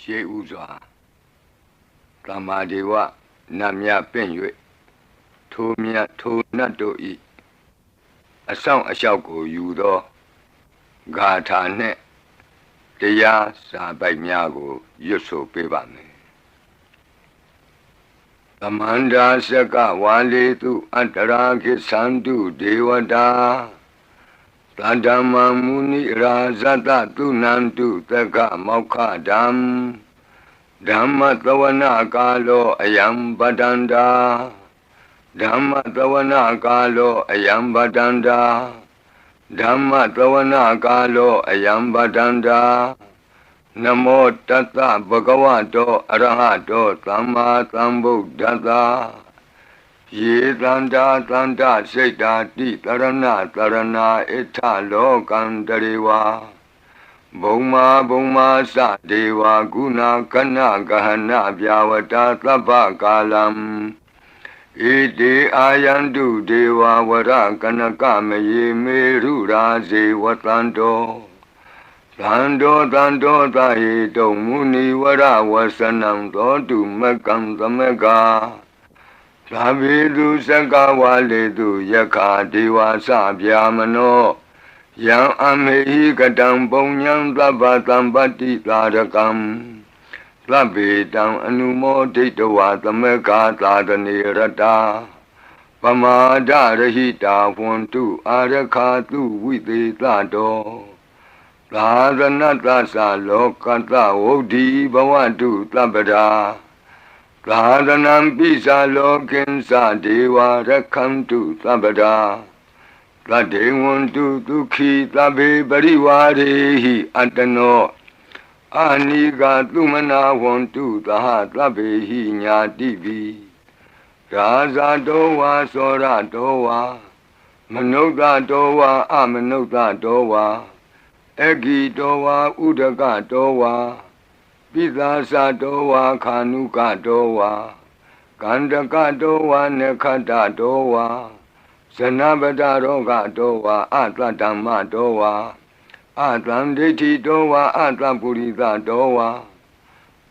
ရှေးဥစွာသမ္မာဒေဝနတ်မြတ်ပင့်၍ထိုမြတ်ထိုနတ်တို့၏အဆောင်အလျှောက်ကိုယူသောဂါထာနှင့်တရားစာပိုက်များကိုရွတ်ဆိုပေးပါမယ်သမန္တာစကဝါလေတုအတ္တရာခိသန္တုဒေဝတာသတ္တမမုနိရာဇတတုနန္တုသက္ကမောက္ခဓမ္မဓမ္မသဝနာကာလောအယံပတန္တာဓမ္မသဝနာကာလောအယံပတန္တာဓမ္မသဝနာကာလောအယံပတန္တာနမောတတ္တဗဂဝတောအရဟတောသမ္မာသမ္ဗုဒ္ဓတ္တယေတန္တာတန္တစိတ်တာတိတရဏတရဏဣထလောကံတရေဝဘုံမာသဒေဝဂုဏကနဂဟနဗျာဝတာသဗ္ဗကာလံဣတိအာယန္တုဒေဝဝရကနကမယေမေရုရာဇေဝတန္တောသန္တောသာဟိတုံမုနိဝရဝဆနံသောတုမကံသမကသာဘိတုစကဝါလေတုယက္ခာဒေဝသဗျာမနောယံအမေဟိကတံပုံညံသဗ္ဗသံပတ္တိသာရကံသဗ္ဗေတံအနုမောဒိတဝါသမကသာတနေရတာပမာဒရဟိတာဝန္တုအာရခာတုဝိသေသတောသာသနတ္တသလောကတ္တဝုဒ္ဓိဘဝတုသဗ္ဗရာသာသနံပိစာလောကိဉ္စဒေဝရက္ခန္တုသဗ္ဗရာသတ္တေဝန္တုဒုက္ခိသဗ္ဗေပရိဝါရေဟိအတ္တနောအာနိကသုမနာဝန္တုသဟသဗ္ဗေဟိညာတိပိရာဇတောဝါသောရတောဝါမနုဿတောဝါအမနုဿတောဝါအဂိတောဝါဥဒကတောဝါပိသာသတောဝါခာနုကတောဝါကန္တကတောဝါနခတတောဝါဇနပတရောဂတောဝါအတ္တဓမ္မတောဝါအတ္တံဒိဋ္ဌိတောဝါအတ္တပုရိသတောဝါ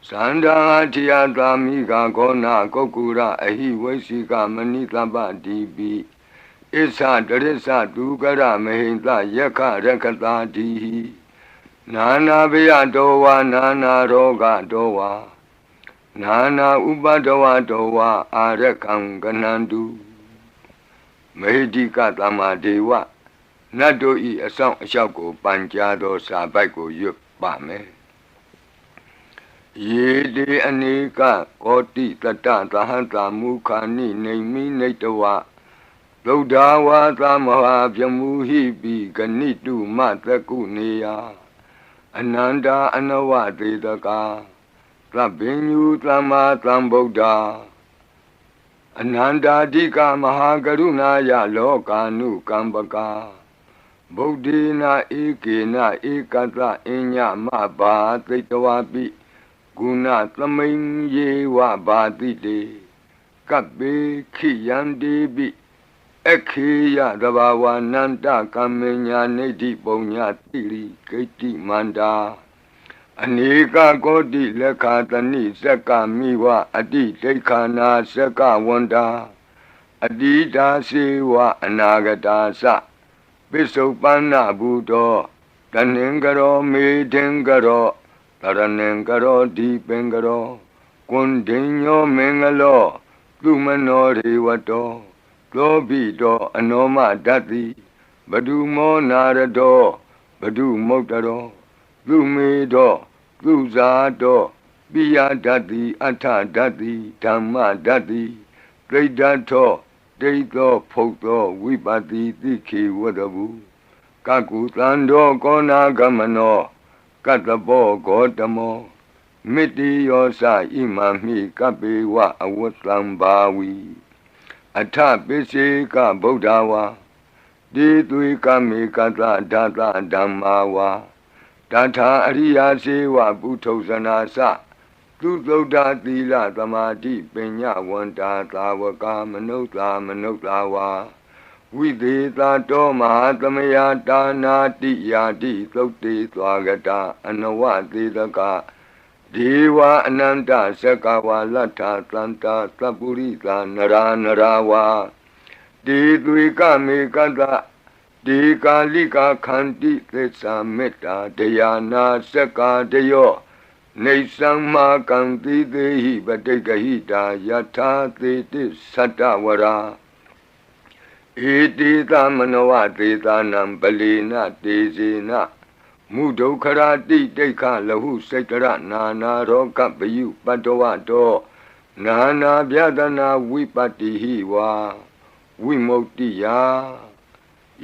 သန္တာထိယသာမိဂဂောနာကုက္ကုရအဟိဝိသိကမဏိသဗ္ဗတိပိဣသတရိစ္ဆဒုက္ကရမဟိံသယက္ခရက္ခတာတိနာနာဘယတောဝါနာနာရောဂတောဝါနာနာဥပဒဝတောဝါအာရကံကနန္တုမေဟိကသမ္မာဒေဝနတ်တို့ဤအဆောင်အလျှောက်ကိုပန်ကြားသောစာပိုက်ကိုရွတ်ပါမယ်ယေတိအနေကကောတိတတသဟံတာမုခာနိနေမိနေတဝသုဒ္ဓဝါသမဟာပြမူဟိပိဂဏိတုမတကုနေယအနန္တာအနဝသေတကာသဗ္ဗညုသမ္မာသမ္ဗုဒ္ဓအနန္တာဓိကမဟာကရုဏာယလောကာနုကမ္ပကာဗုဒ္ဓေနဧကေနဧကတအညမဘာသိတဝပိဂုဏသမိန်ယေဝဘာတိတေကပ္ပေခိယံတိပိခေယသဘာဝနန္တကမ္မညာနေတိပုံညာတိရိဂိတိမန္တာအနေကကောတိလက်ခာတဏိစက္ကမိဝအတိဒိဋ္ဌာနာစက္ကဝန္တာအတိတာစေဝအနာဂတာသပိစုပန္နဘူတောတဏင်္ဂရောမေထင်္ဂရောတရဏင်္ဂရောဒီပင်္ဂရောကွန်ဒိညောမင်္ဂလောသူမနောရေဝတောသောဘိတောအနောမဓတ္တိဘဒုမောနာရတောဘဒုမုတ်တရောသူမေတောသူဇာတောပိယဓတ္တိအထဓတ္တိဓမ္မဓတ္တိဒိဋ္ဌထောဒိဋ္ဌောဖုတ်သောဝိပတိတိခေဝတ္တဗုကကုသန္တောကောနာဂမနောကတ္တဘောဂေါတမောမိတိယောသဣမံမိကပေဝအဝတ္တံဘာဝီအထပိစေကဗုဒ္ဓဝါတိသွေကမေကတဓာတဓမ္မာဝါတထာအရိယာစေဝပုထုဇနာသသူသုဒ္ဓသီလသမာဓိပညာဝန္တာသာဝကမနုဿဝါဝိသေသတောမဟာသမယတာနာတိယာတိသုတ်တေသွားကတာအနဝသေတက ဒေဝအနန္တစကဝါလတ္ထသန္တာသပ္ပုရိသာနရာနရာဝါဒေသွေကမေကတဒေကာလိကာခန္တိသစ္စာမေတ္တာတရားနာစကာတယောနေသံမာကံတိသေဟိပတိကဟိတာယထာသေတိသတ္တဝရာဧတိသမနောဝသေသနံပလီနတေဇေနမုဒုခရာတိတိခလဟုစိတ်တရနာနာရောကပယုပတ္တဝတောနာနာဗျဒနာဝိပတ္တိဟိဝါဝိမု ക്തി ယာ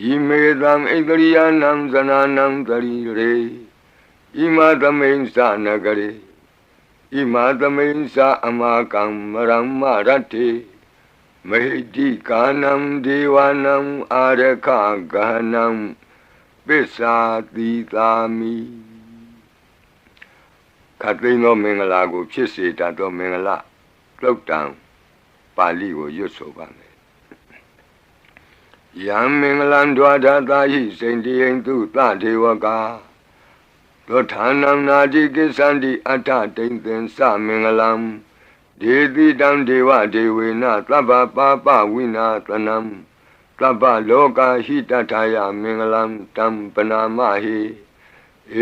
ဣမေသံဣန္ဒရိယနံဇနာနံတရိရေဣမသမိန်သနဂရေဣမသမိန်သအမကံမရမ္မရတ္တိမေတိကာနံဒေဝနံအာရခဂဟနံပိစ္ဆာတိသာမိခတ်သိမ်းသောမင်္ဂလာကိုဖြစ်စေတတ်သောမင်္ဂလာသုတ်တံပါဠိကိုရွတ်ဆိုပါမယ်ယံမင်္ဂလံဒွါဒသာဟိစိန္တိယံသူသဒေဝကာသောဌာနံနာတိကိသန္တိအတ္ထတိန်သင်္သမင်္ဂလံဒေတိတံဒေဝဒေဝေနသဗ္ဗပါပဝိနာသနံသဗ္ဗလောကဟိတထာယမင်္ဂလံတံပနာမဟိ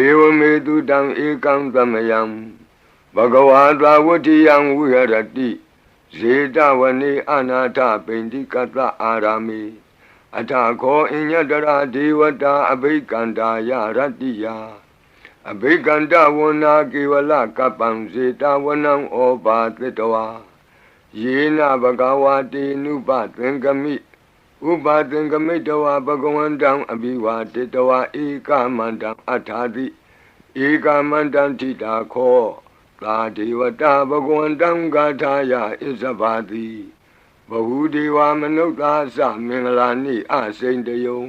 ဧဝမေတုတံဧကံသမယံဘဂဝါသာဝတ္တိယံဝိဟရတိဇေတဝနေအနာထပိန္တိကတအာရာမေအထခောအညတရာဒေဝတာအဘိကန္တာယရတ္တိယအဘိကန္တဝနာကေဝလကပ္ပံဇေတဝနံဩဘာသတ္တဝါယေနဘဂဝါတေနုပသင်္ကမိဥပါသင်္ကမိတဝါဘဂဝန္တံအဘိဝါတေတဝါဧကမန္တံအထာတိဧကမန္တံထိတာခောသာဒေဝတာဘဂဝန္တံဂါထာယဣဇဘာတိဘဟုဒေဝမနုဿာသမင်္ဂလာနိအစိန်တယုံ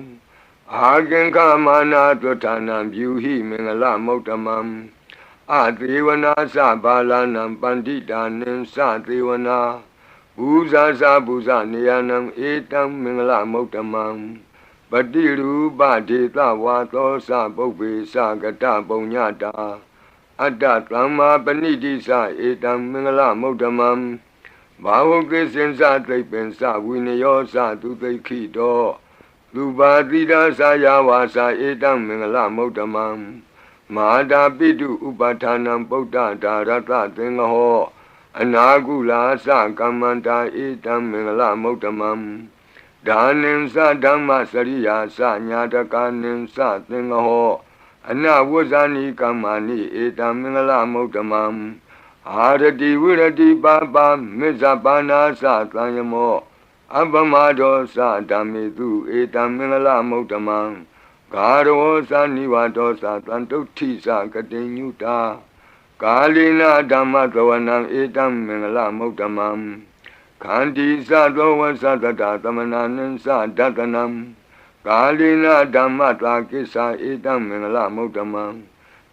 အာကင်္ခမာနာသွဋ္ဌာနံပြုဟိမင်္ဂလမௌတမံအသေဝနာသဘာလနံပန္တိတာနိသသေဝနာဘူဇာသဘူဇနေယနံဧတံမင်္ဂလမௌတမံပတိရူပဒေသဝါသောသပုပ္ပေသကတပုံညတာအတ္တသမ္မာပဏိတိသဧတံမင်္ဂလမௌတမံဘာဝကိစင်္စသိပ္ပင်္စဝိနယောသသူသိခိတောလူပါတိဒါသာယဝါစာဧတံမင်္ဂလမௌတမံမဟာတာပိတုဥပဌာနံပုဒ္ဒဒါရတသင်္ဃဟောအနာကုလာသကမ္မန္တာဧတံမင်္ဂလမௌတမံဒါနိံသဓမ္မစရိယာသညာတကာနိံသသင်္ဃဟောအနဝဇ္ဇာနိကမ္မာနိဧတံမင်္ဂလမௌတမံအာရတိဝိရတိပါပါမေဇပါနာသသံယမောအပမဒောသဓမ္မေတုဧတံမင်္ဂလမௌတမံဂါရောသနိဝါဒောသတံတုဋ္ဌိသကတိညုတာကာလိနာဓမ္မသဝနံဧတံမင်္ဂလမௌတမံခန္တီသသောဝသတတသမနာနိသဒတနံကာလိနာဓမ္မတာကိစ္ဆာဧတံမင်္ဂလမௌတမံ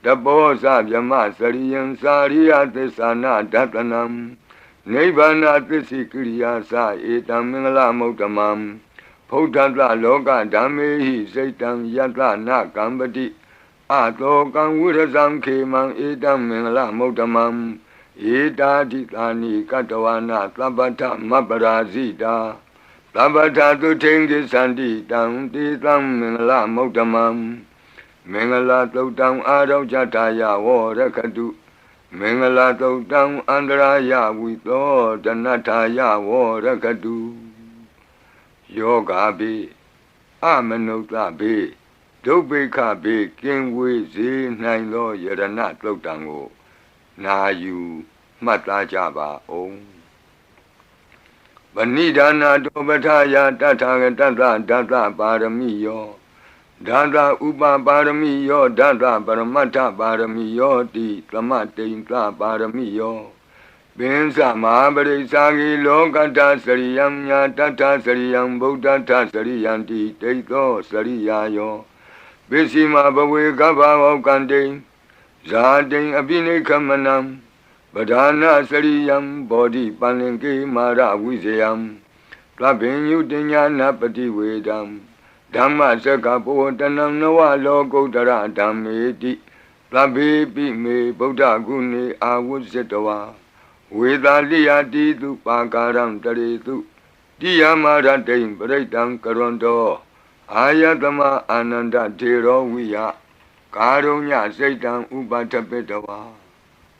တဘောဇဗြမစရိယံစာရိယသစ္ဆာနာဒတနံနိဗ္ဗာနသစ္စိကိရိယာသဧတံမင်္ဂလမௌတမံဖုဒ္ဓတလောကဓမ္မေဟိစိတ်တံယတနာကံပတိအတောကံဝိရဇံခေမံဧတံမင်္ဂလမௌတမံဧတာတိသာနိကတဝနာသဗ္ဗထမပ္ပရာဇိတာသဗ္ဗထသုထိန်ကိသန္တိတံတေသံမင်္ဂလမௌတမံမင်္ဂလာသုတ်တံအာရောဇတာယဝရခတုမင်္ဂလာသုတ်တံအန္တရာယဝိသောတနထာယဝရခတုယောဂါပိအမနုဿပိဒုဗ္ဗေခပိကင်ဝေစေနိုင်သောယရဏသုတ်တံကိုနာယူမှတ်သားကြပါအောင်ဗဏိဒါနာတောပဋ္ဌာယတထာဂတသဒသပါရမိယောဒါသဥပပါရမိယောဒါသပရမတ္ထပါရမိယောတိသမတိန်သပါရမိယောပင်စမဟာပရိစ္ဆာဂီလောကတ္တစရိယံညာတတ္ထစရိယံဗုဒ္ဓတ္ထစရိယံတိတိသောစရိယာယောပစ္စည်းမဘဝေကဗ္ဗဝကံတိဇာတိအပိနိခမနံပဓာနာစရိယံဘောဓိပန္လင်ကေမာရဝိဇယံသဗ္ဗညုတညာနာပတိဝေဒံဓမ္မစကဘောတနံနဝလောကုတ္တရဓမ္မေတိ သဗ္ဗေပိမေဗုဒ္ဓဂုဏေအာဝုဇ္ဇတဝါဝေသာလိယတိတုပါကာရံတရေတုတိယမရတိံပရိတံကရွန်တောအာယတမအာနန္ဒထေရောဝိယကာရုညစိတ်တံဥပထပိတဝါ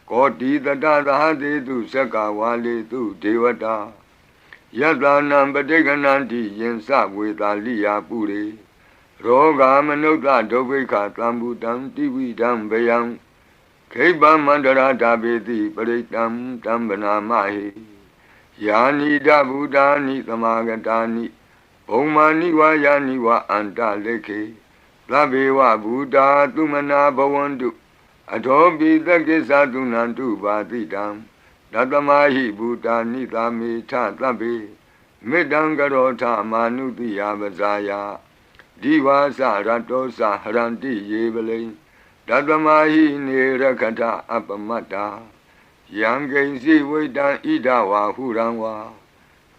ကောတိတတသဟတေတုသက္ကဝါလေတုဒေဝတာယတနံပဋိက္ခဏန္တိယင်စဝေသာလိယပုရိရောဂာမနုဿဒုဗ္ဗိခသံဘူတံတိဝိဒံဗယံခိဗ္ဗမန္တရာဓာပေတိပရိတံတံဗနာမဟိယာနိဒဗုဒ္ဓာနိသမာဂတာနိဘုံမာနိဝါယာနိဝါအန္တလေခေသဗ္ဗေဝဗုဒ္ဓသုမနာဘဝန္တုအထောပိသကိစ္ဆသုနန္တုပါတိတံတတမဟိဗုဒ္ဓာနိသာမေထသဗ္ဗေမေတ္တံကရောထမာနုတိယပဇာယဒီဝါစရတောစဟရန္တိယေပလိတတမဟိနေရခထအပမတ္တာယံဂိဉ္စီဝိတံဣဒဝါဟုရံဝါ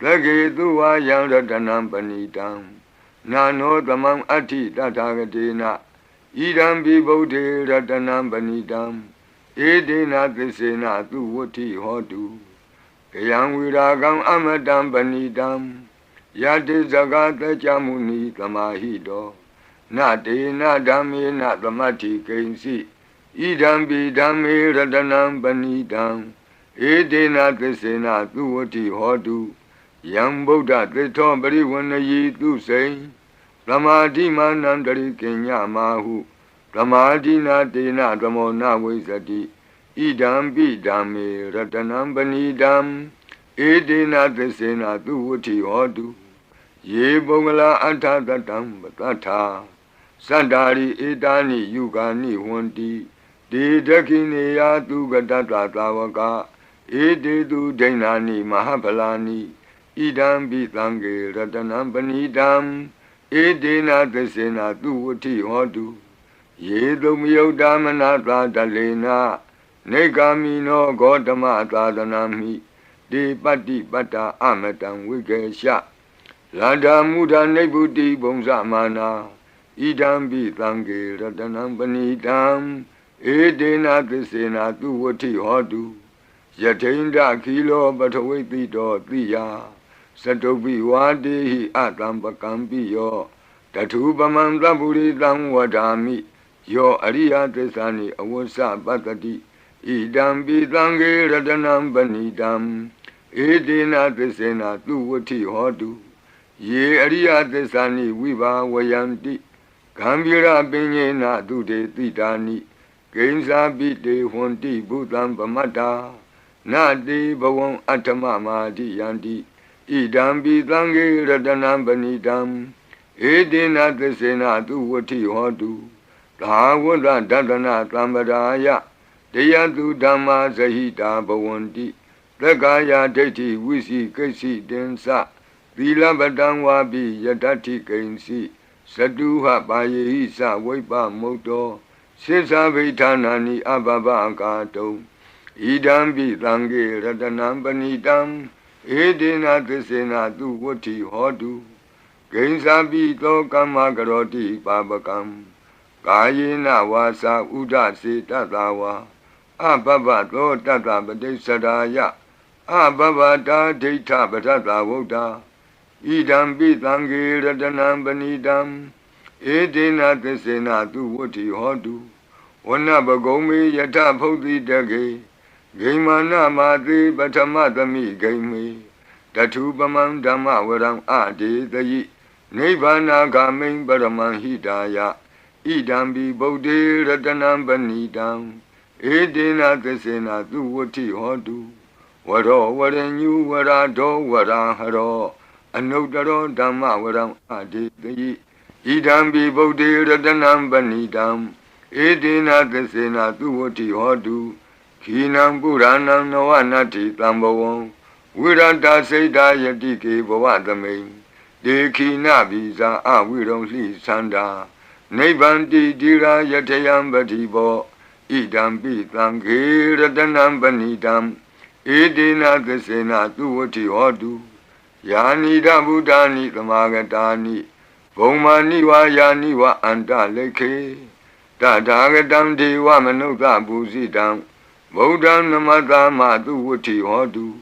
သကေတုဝါယံရတနံပဏိတံနာနောသမံအဋ္ဌိတထာဂတေနဣဒံပိဗုဒ္ဓေရတနံပဏိတံဧဒေနသစ္စေနသူဝဋ္ဌိဟောတုကယံဝိရာဂံအမတံပဏိတံယတိဇဂတကြမုနိသမာဟိတောနတေနဓမ္မေနသမတ္ထိကိဉ္စီဣဒံပိဓမ္မေရတနံပဏိတံဧဒေနသစ္စေနသူဝဋ္ဌိဟောတုယံဗုဒ္ဓသစ္ထောပရိဝဏယီသူစိံသမာဓိမာနံတရိကိညမာဟုသမာဓိနာတေနသမောနဝိဇ္ဇတိဣဒံပိဓမ္မေရတနံပဏိတံဧဒေနသစ္စေနသူဝဋ္ဌိဟောတုယေပုဂ္ဂလာအထသတံပတ္ထာစန္တာရိဧတာနိယုဂာနိဝန္တိဒေဒခိနေယသူကတတသာဝကဧတေတုဒိဏာနိမဟာဖလာနိဣဒံပိသံဃေရတနံပဏိတံဧဒေနသစ္စေနသူဝဋ္ဌိဟောတုယေတုမယုတ်တမနာသာတလေနနေဂာမိနောဂေါတမသာသနာမိတေပတ္တိပတ္တာအမတံဝိကေရှလာဒာမုဒာနိဗ္ဗုတိဘုံဇမာနာဣဒံပိသံဃေရတနံပဏိတံဧဒေနသစ္စေနသူဝဋ္ဌိဟောတုယထိန္ဒခိလောပထဝိတိတောတိယသတုပိဝါတေဟိအတံပကံပိယောတထုပမံသဗ္ဗုရိတံဝဒာမိယောအရိယသစ္စာနိအဝစ္စပတ္တိဣဒံပိသံဃေရတနံပဏိတံဧဒေနသစ္စေနသူဝဋ္ဌိဟောတုယေအရိယသစ္စာနိဝိဘာဝယန္တိဂံဗီရပညေနသူတေတိတာနိဂိဉ္စာပိတေဟွန်တိဘုသံပမတ္တာနတေဘဝံအဋ္ဌမမာတိယန္တိဣဒံပိသံဃေရတနံပဏိတံဧဒေနသစ္စေနသူဝဋ္ဌိဟောတုသာဝတ္တဒတနာသံပရာယတယတုဓမ္မာဇဟိတာဘဝန္တိသက္ကာယဒိဋ္ဌိဝိစီကိစ္စိတင်္စသီလပတံဝါပိယတ္ထိကိဉ္စီသတုဟပါယေဟိသဝိပ္ပမုတ်တောစိစ္ဆဗိဌာနာနိအဘဘကာတုံဣဒံပိသံဃေရတနံပဏိတံဧဒေနသစ္စေနသူဝဋ္ဌိဟောတုဂိဉ္စာပိသောကမ္မကရောတိပါပကံကာယေနဝါစာဥဒစေတတဝါအဘဘသောတတပတိစ္ဆရာယအဘဘတာဒိဋ္ဌပထတဝုဒ္ဓဣဒံပိသံဃေရတနံပဏိတံဧဒေနသစ္စေနသူဝဋ္ဌိဟောတုဝနပဂုံမေယထဖုတ်တိတကေဂိမာနမာတိပထမသမိဂိမေတထုပမံဓမ္မဝရံအဒေတယိနိဗ္ဗာနာဂမိံပရမံဟိတာယဣဒံပိဗုဒ္ဓေရတနံပဏိတံဧဒေနသစ္စေနသူဝဋ္ဌိဟောတုဝရောဝရညုဝရာဒောဝရာဟရောအနုတ္တရောဓမ္မဝရံအဒေတယိဣဒံပိဗုဒ္ဓေရတနံပဏိတံဧဒေနသစ္စေနသူဝဋ္ဌိဟောတုခိနံပုရဏံနဝနတ္ထိတံဘဝံဝိရတစိတ်တာယတိကေဘဝသမိန်ဒေခိနဘိဇာအဝိရုံလှိသန္တာနိဗ္ဗန္တိတိရာယထယံပတိဘောဣဒံပိသံဃေရတနံပဏိတံဧဒေနသစ္စေနသူဝဋ္ဌိဟောတုယာနိဒဗုဒ္ဓာနိသမာဂတာနိဘုံမာနိဝါယာနိဝအန္တလေခေတ Tatagatam Deva Manuka Busidam Bodham Namatama Tu Vuti Hodu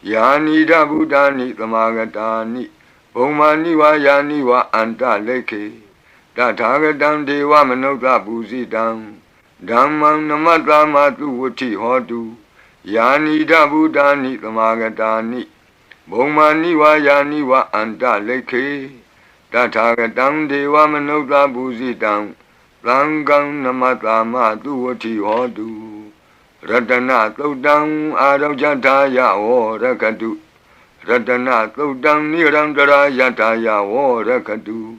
Yanida Buddhani Tamagatani Bomani wa Yani wa Anta Leke Tatagatam Deva Manuka Busidam Dhammam Namatama Tu Vuti Hodu Yanida Buddhani Tamagatani Bomani wa Yani wa Anta Leke Tatagatam Deva Manuka Busidam Langam Namatama Duati Hodu Ratana Todang Arajataya or Rakadu Ratana Todang Nirandara Yataya or Rakadu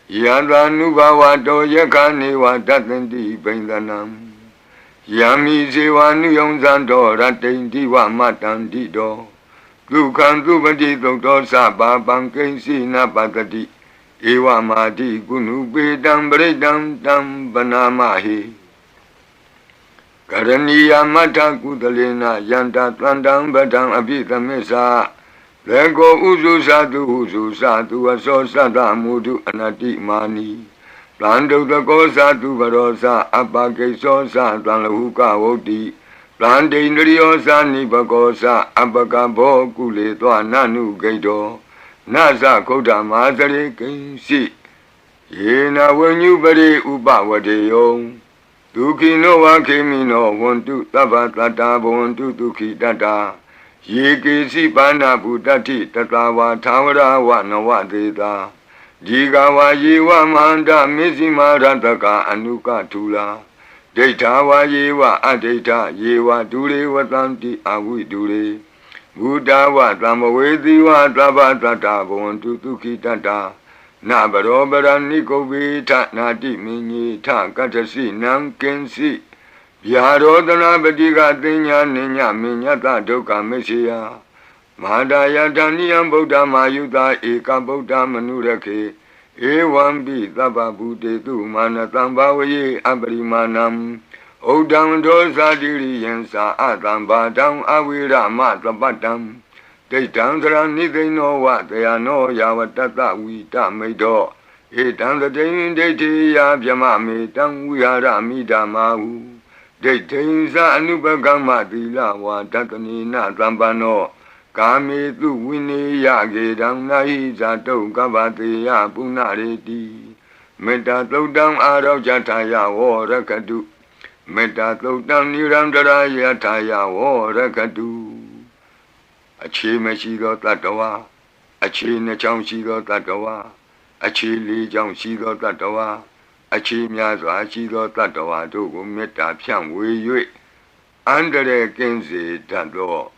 Yadra Nubawa Do Yakani wa Datandi Bendanam Yami Ziwa Nuyonzando Ratendi wa Matandi Do Dukan Dubadi Doktor Saba Bankensi Napatati Ewa Madi Gunu Bedam Bredam Dam Banamahi Karaniya Mata Kudalena Yanta Tlandam Badam Abita Mesa Lego Uzu Sadu Aso Sada Mudu Anati Mani Plando the Gosa to Barosa Abake Sosa Tlanhuka Odi Plande Nriosa Nibagosa Abakabo Kule Nanu Gaido Nasa Koda Mazare Kinsi Yena when you bade Uba Wadeyo Duki no Wakimino want to Tabatata want to Duki Dada Yiki Sipana Budati Tatawa Tawara Wanawateta Jigawa Yewa Manda Mizima Rataka Anuka Tula Data wa Yewa Adeta Yewa Dure Watanti Awi Dure Buddha wa Tamawedi wa Tabatata Bontu Tuki Tata Nabarobara Nikobita Nati Mini Ta Katasi Nam Kensi Yarodana Badiga Dinya Ninya Minyata Doka Mesia Madaya Daniam Buddha Mayuda Eka Buddha Manurake Ewambi Taba Bude Tu Manatambawe Abrimanam Odam Dosa Diriyensa Atamba Dam Awira Matabatam They Tanzra they know what they are no Yawatata Wita Medo Etan the day they tea Yamami Tam Wiara Midamahu They Tanza Anubagama Dila wa Tatanina Tambano Kami Tu Winnie Yagi Dam Naiza To Gabati Punareti Meta Todam Arab Jataya or Rakadu Meta Todam Nirandara Yataya or Rakadu Achi Meshido Tatawa Achi Nacham Shido Tatawa Achi Li Jam Shido Tatawa Achi Miazo Achido Tatawa To Meta Pian Wei Under Kenzi Tando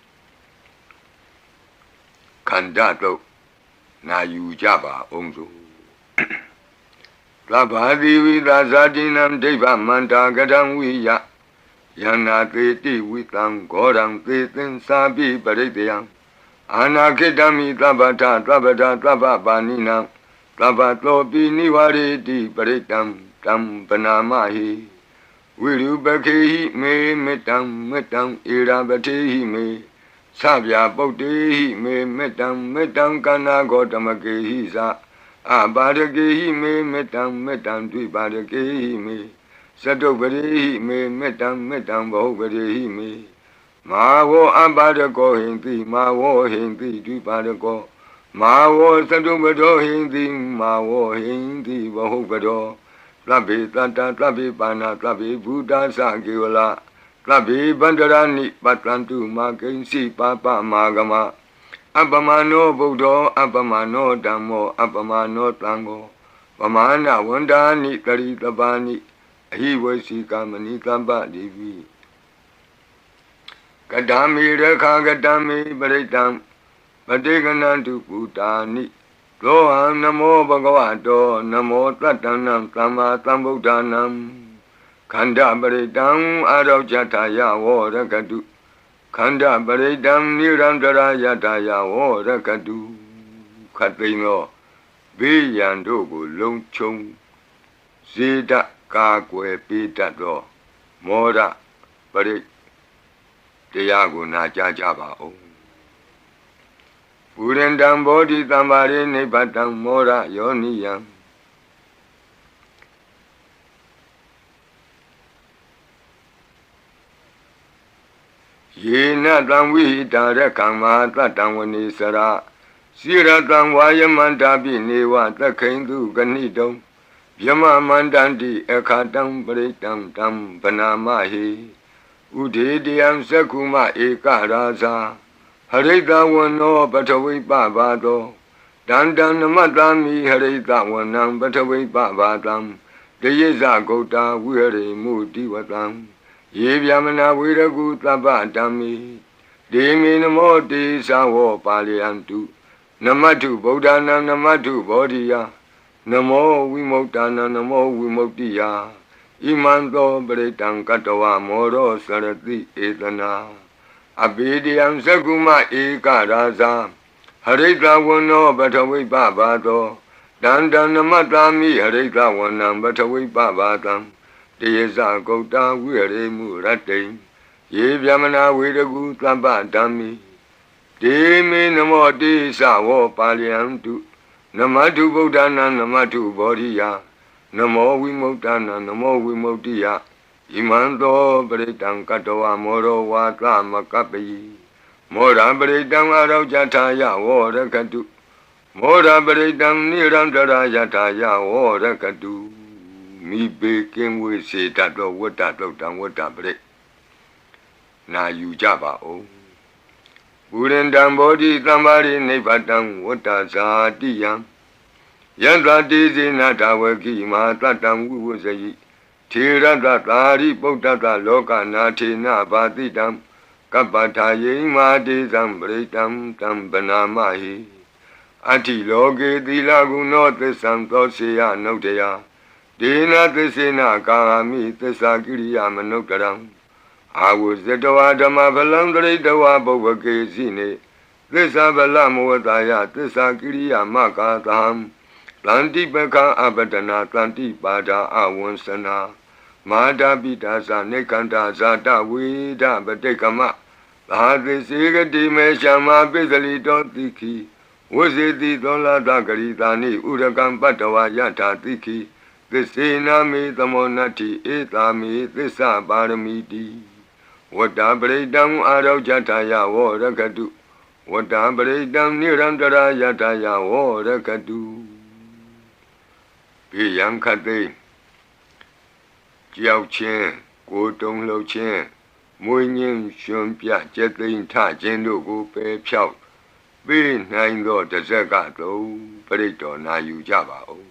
Kandato Na Yujaba Onzo Labadi Vida Zadinam Deva Manta Gadam Wiya Yana Teti Witam Gorang Tetin Sabi Baredeam Anaketami Tabata Baninam Tabato Biniwari Di Baretam Tam Panamahi Wiru Bakehi Me Metam Irabatehi Me Sabya Botehi Me Metam Kana Gotamakehi Sa Abadakehi Me Metam Dibadakehi Me Sato Barehi Me Metam Bo Barehi Me Mawo Abadako Hindi Mawo Hindi Dibadako Mawo Sato Bado Hindi Mawo Hindi Bo Bado Tlabi Tata Tlabi Pana Tlabi Buddha Sagiwala Tlabi Bandarani Patlantu Makensi Papa Magama Abamano Buddha Abamano Damo Abamano Tango Pamana Wandani Karitabani He was Kamani Tamba Divi Kadami Reka Gadami Baritam Badeganantu Putani Lohan Namo Bhagavato Namo Tatanam Tama Tambudanam Kanda Baritam Arajataya Warakadu Kanda Baritam Nirandara Yataya Warakadu Katino Biyandogo Longchong Zida Kakwe Pitato Mora Barit Tiago Najajaba O Urendam Bodhi Tambari Nipatam Mora Yoniyam ယေနတံဝိဟိတာရကံမာတတံဝနေစရာစိရတံဝါယမန္တာပိနေဝသခိန်တုကဏိတုံဗျမမန္တန္တိအခါတံပရိတံတံဗနာမဟိဥဒေတယံသက္ခုမဧကရာဇာဟရိတဝနောပထဝိပဘာသောတန္တံနမတ္တမိဟရိတဝနံပထဝိပဘာတံတယေဇဂௌတာဝိဟရိမုတိဝတံယေဗျမနာဝေရကုသဗ္ဗတံမိဒေမေနမောတေသဝောပါလယန္တုနမတ္ထုဗုဒ္ဓနာနမတ္ထုဘောဓိယနမောဝိမု ക്ത နာနမောဝိမု ക്തി ယဣမံသောပရိတံကတဝမောရောစရတိဧတနာအဘေဒယံသက္ကုမဧကရာဇာဟရိတဝနောပထဝိပဘာသောတန္တံနမတ္တာမိဟရိတဝနံပထဝိပဘာတံတယေဇဂௌတာဝိဟရိမုရတ္တိယေဗျမနာဝေရကုသဗ္ဗဓမ္မိဒေမေနမောတိသဝောပါလယန္တုနမတ္ထုဗုဒ္ဓနာနမတ္ထုဘောဓိယနမောဝိမု ക്ത နာနမောဝိမု ക്തി ယဣမံသောပရိတံကတဝမောရောဝါသမကပ္ပိမောရပရိတံအရောကြထာယဝောရကတုမောရပရိတံနိရန္တရာယထာယဝောရကတုမိဘေကင်းဝေစေတတ်သောဝတ္တတုတ်တံဝတ္တပရိနာယူကြပါဦးပုရိန္တံဘောဓိသမ္မာရိနိဗ္ဗတံဝတ္တဇာတိယံယန္တတိဇေနတဝကိမာတတံဝိဝဇယိထေရတသာရိပုတ္တတလောကနာထေနဘာတိတံကပ္ပထာယိမာတေဇံပရိတံတံဗနာမဟိအတ္တိလောကေသီလဂုဏောသစ္ဆံသောစေယနုတ္တယဒေနသစ္စေနကာမိသစ္စာကိရိယာမနုဿရံအာဝဇတဝဓမ္မဗလံတရိတဝဘုဗ္ဗကေစီနေသစ္စာဗလမဝတယသစ္စာကိရိယာမကာသံတန္တိပကံအပတနာတန္တိပါဒာအဝံစနာမာတာပိတာသနေကန္တာဇာတဝေဒပတိကမသာသိစေကတိမေရှမပိစလိတောတိခိဝဇေတိသောလာတဂရိတာနိဥရကံပတ္တဝါယထာတိခိသစ္စေနာမေသမောနတ္တိဧတာမေသစ္စာပါရမီတိဝတ္တပရိတံအာရောကြထာယဝောရကတုဝတ္တပရိတံနိရန္တရာယထာယဝောရကတုဘေယံခတိကြောက်ခြင်းကိုယ်တုံလှုပ်ခြင်းမွေးငင်းရှင်ပြကျက်သိမ်းထခြင်းတို့ကိုပယ်ဖြောက်ပေးနိုင်သောတဇက်ကတုံပရိတော်နာယူကြပါဦး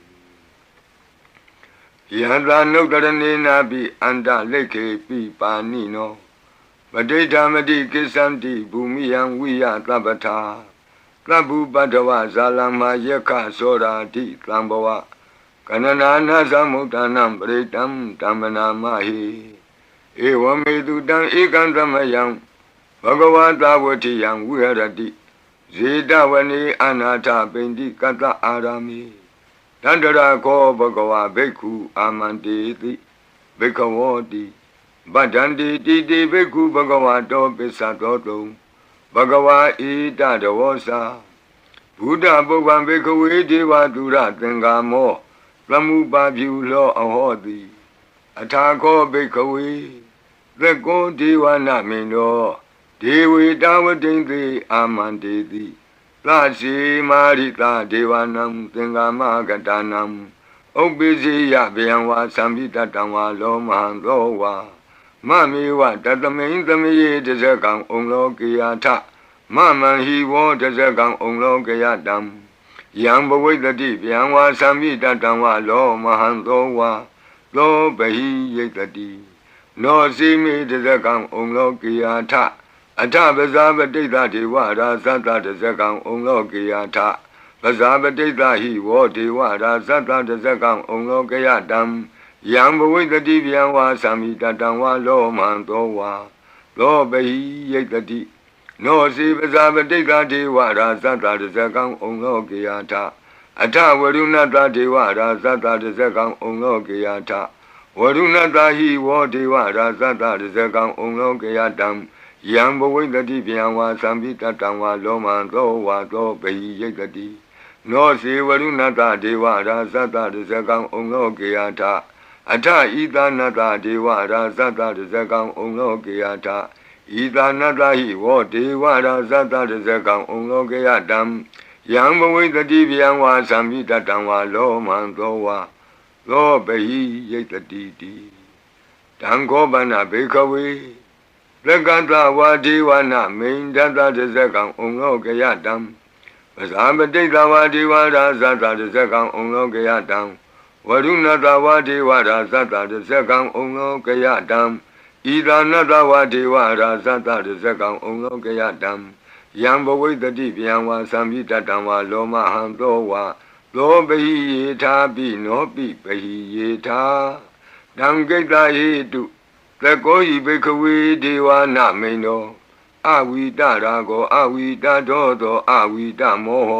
ယန္တာနုတ္တရဏေနာပိအန္တလိခေပိပါဏိနောပဋိဌာမတိကိစ္ဆန္တိဘူမိယံဝိယသဗ္ဗထာသဗ္ဗုပတ္တဝဇာလမယက္ခသောရာတိသံဘဝကနနာနာသမုဋ္ဌာနံပရိတံတမ္မနာမဟိဧဝမေတုတံဧကံသမယံဘဂဝတာဝတိယံဝိဟရတိဇေတဝနေအနာထပိန္တိကတ္တအာရမိတန္တရာခောဘဂဝါဘိက္ခုအာမန္တေတိဘိက္ခဝောတိဗဒ္ဒန္တိတိတိဘိက္ခုဘဂဝါတောပစ္စသောတုံဘဂဝါဣတတဝောစာဘုဒ္ဓပုဗ္ဗံဘိက္ခဝေဒေဝတုရသင်္ကာမောသမုပါပြုလောအဟောတိအထာခောဘိက္ခဝေသက္ကောဒေဝနာမိန်သောဒေဝေတဝတိံသေအာမန္တေတိသစီမာရိတာဒေဝနံသင်္ကာမကတနံဥပ္ပိစီယဗျံဝါသံပိတတံဝါလောမဟံသောဝါမမေဝတတမိန်သမေယေတဇကံဩလောကေယထမမံဟိဝောတဇကံဩလောကေယတံယံဘဝိတတိဗျံဝါသံပိတတံဝါလောမဟံသောဝါသောဘဟိယိတတိနောစီမေတဇကံဩလောကေယထအထပဇာပတိတ္တဒေဝရာဇတတဇကံဩလောကေယထပဇာပတိတ္တဟိဝောဒေဝရာဇတတဇကံဩလောကေယတံယံဘဝိတတိဗျံဝါသံမိတတံဝါလောမံသောဝါသောဘဟိယိတတိနောစီပဇာပတိတ္တဒေဝရာဇတတဇကံဩလောကေယထအထဝရုဏတဒေဝရာဇတတဇကံဩလောကေယထဝရုဏတဟိဝောဒေဝရာဇတတဇကံဩလောကေယတံယံဘဝိတတိဗျံဝါသံပိတတံဝါလောမံသောဝါသောဘဟိယိတတိနောစေဝရုဏတဒေဝရာဇတတဇကံဩလောကေယထအထဣသနတဒေဝရာဇတတဇကံဩလောကေယထဣ ဤသာနတဟိဝောဒေဝရာဇတတဇကံဩလောကေယတံယံဘဝိတတိဗျံဝါသံမိတတံဝါလောမံသောဝါလောဘဟိယိတတိတိတံခောပနဘေခဝေသက္ကတဝါဒေဝနာမိန်တတတဇကံဩလောကေယတံပဇာပတိတဝါဒေဝရာဇတတဇကံဩလောကေယတံဝရုဏတဝါဒေဝရာဇတတဇကံဩလောကေယတံဤသာနတဝါဒေဝရာဇတတဇကံဩလောကေယတံယံဘဝိတတိဗျံဝါသံမိတတံဝါလောမဟံသောဝါလောဘဟိယေထာပိနောပိပဟိယေထာတံကိတ္တဟိတုသကောဤဘိခဝေဒေဝနာမိန်တော်အဝိတရာကောအဝိတဒောသောအဝိတမောဟ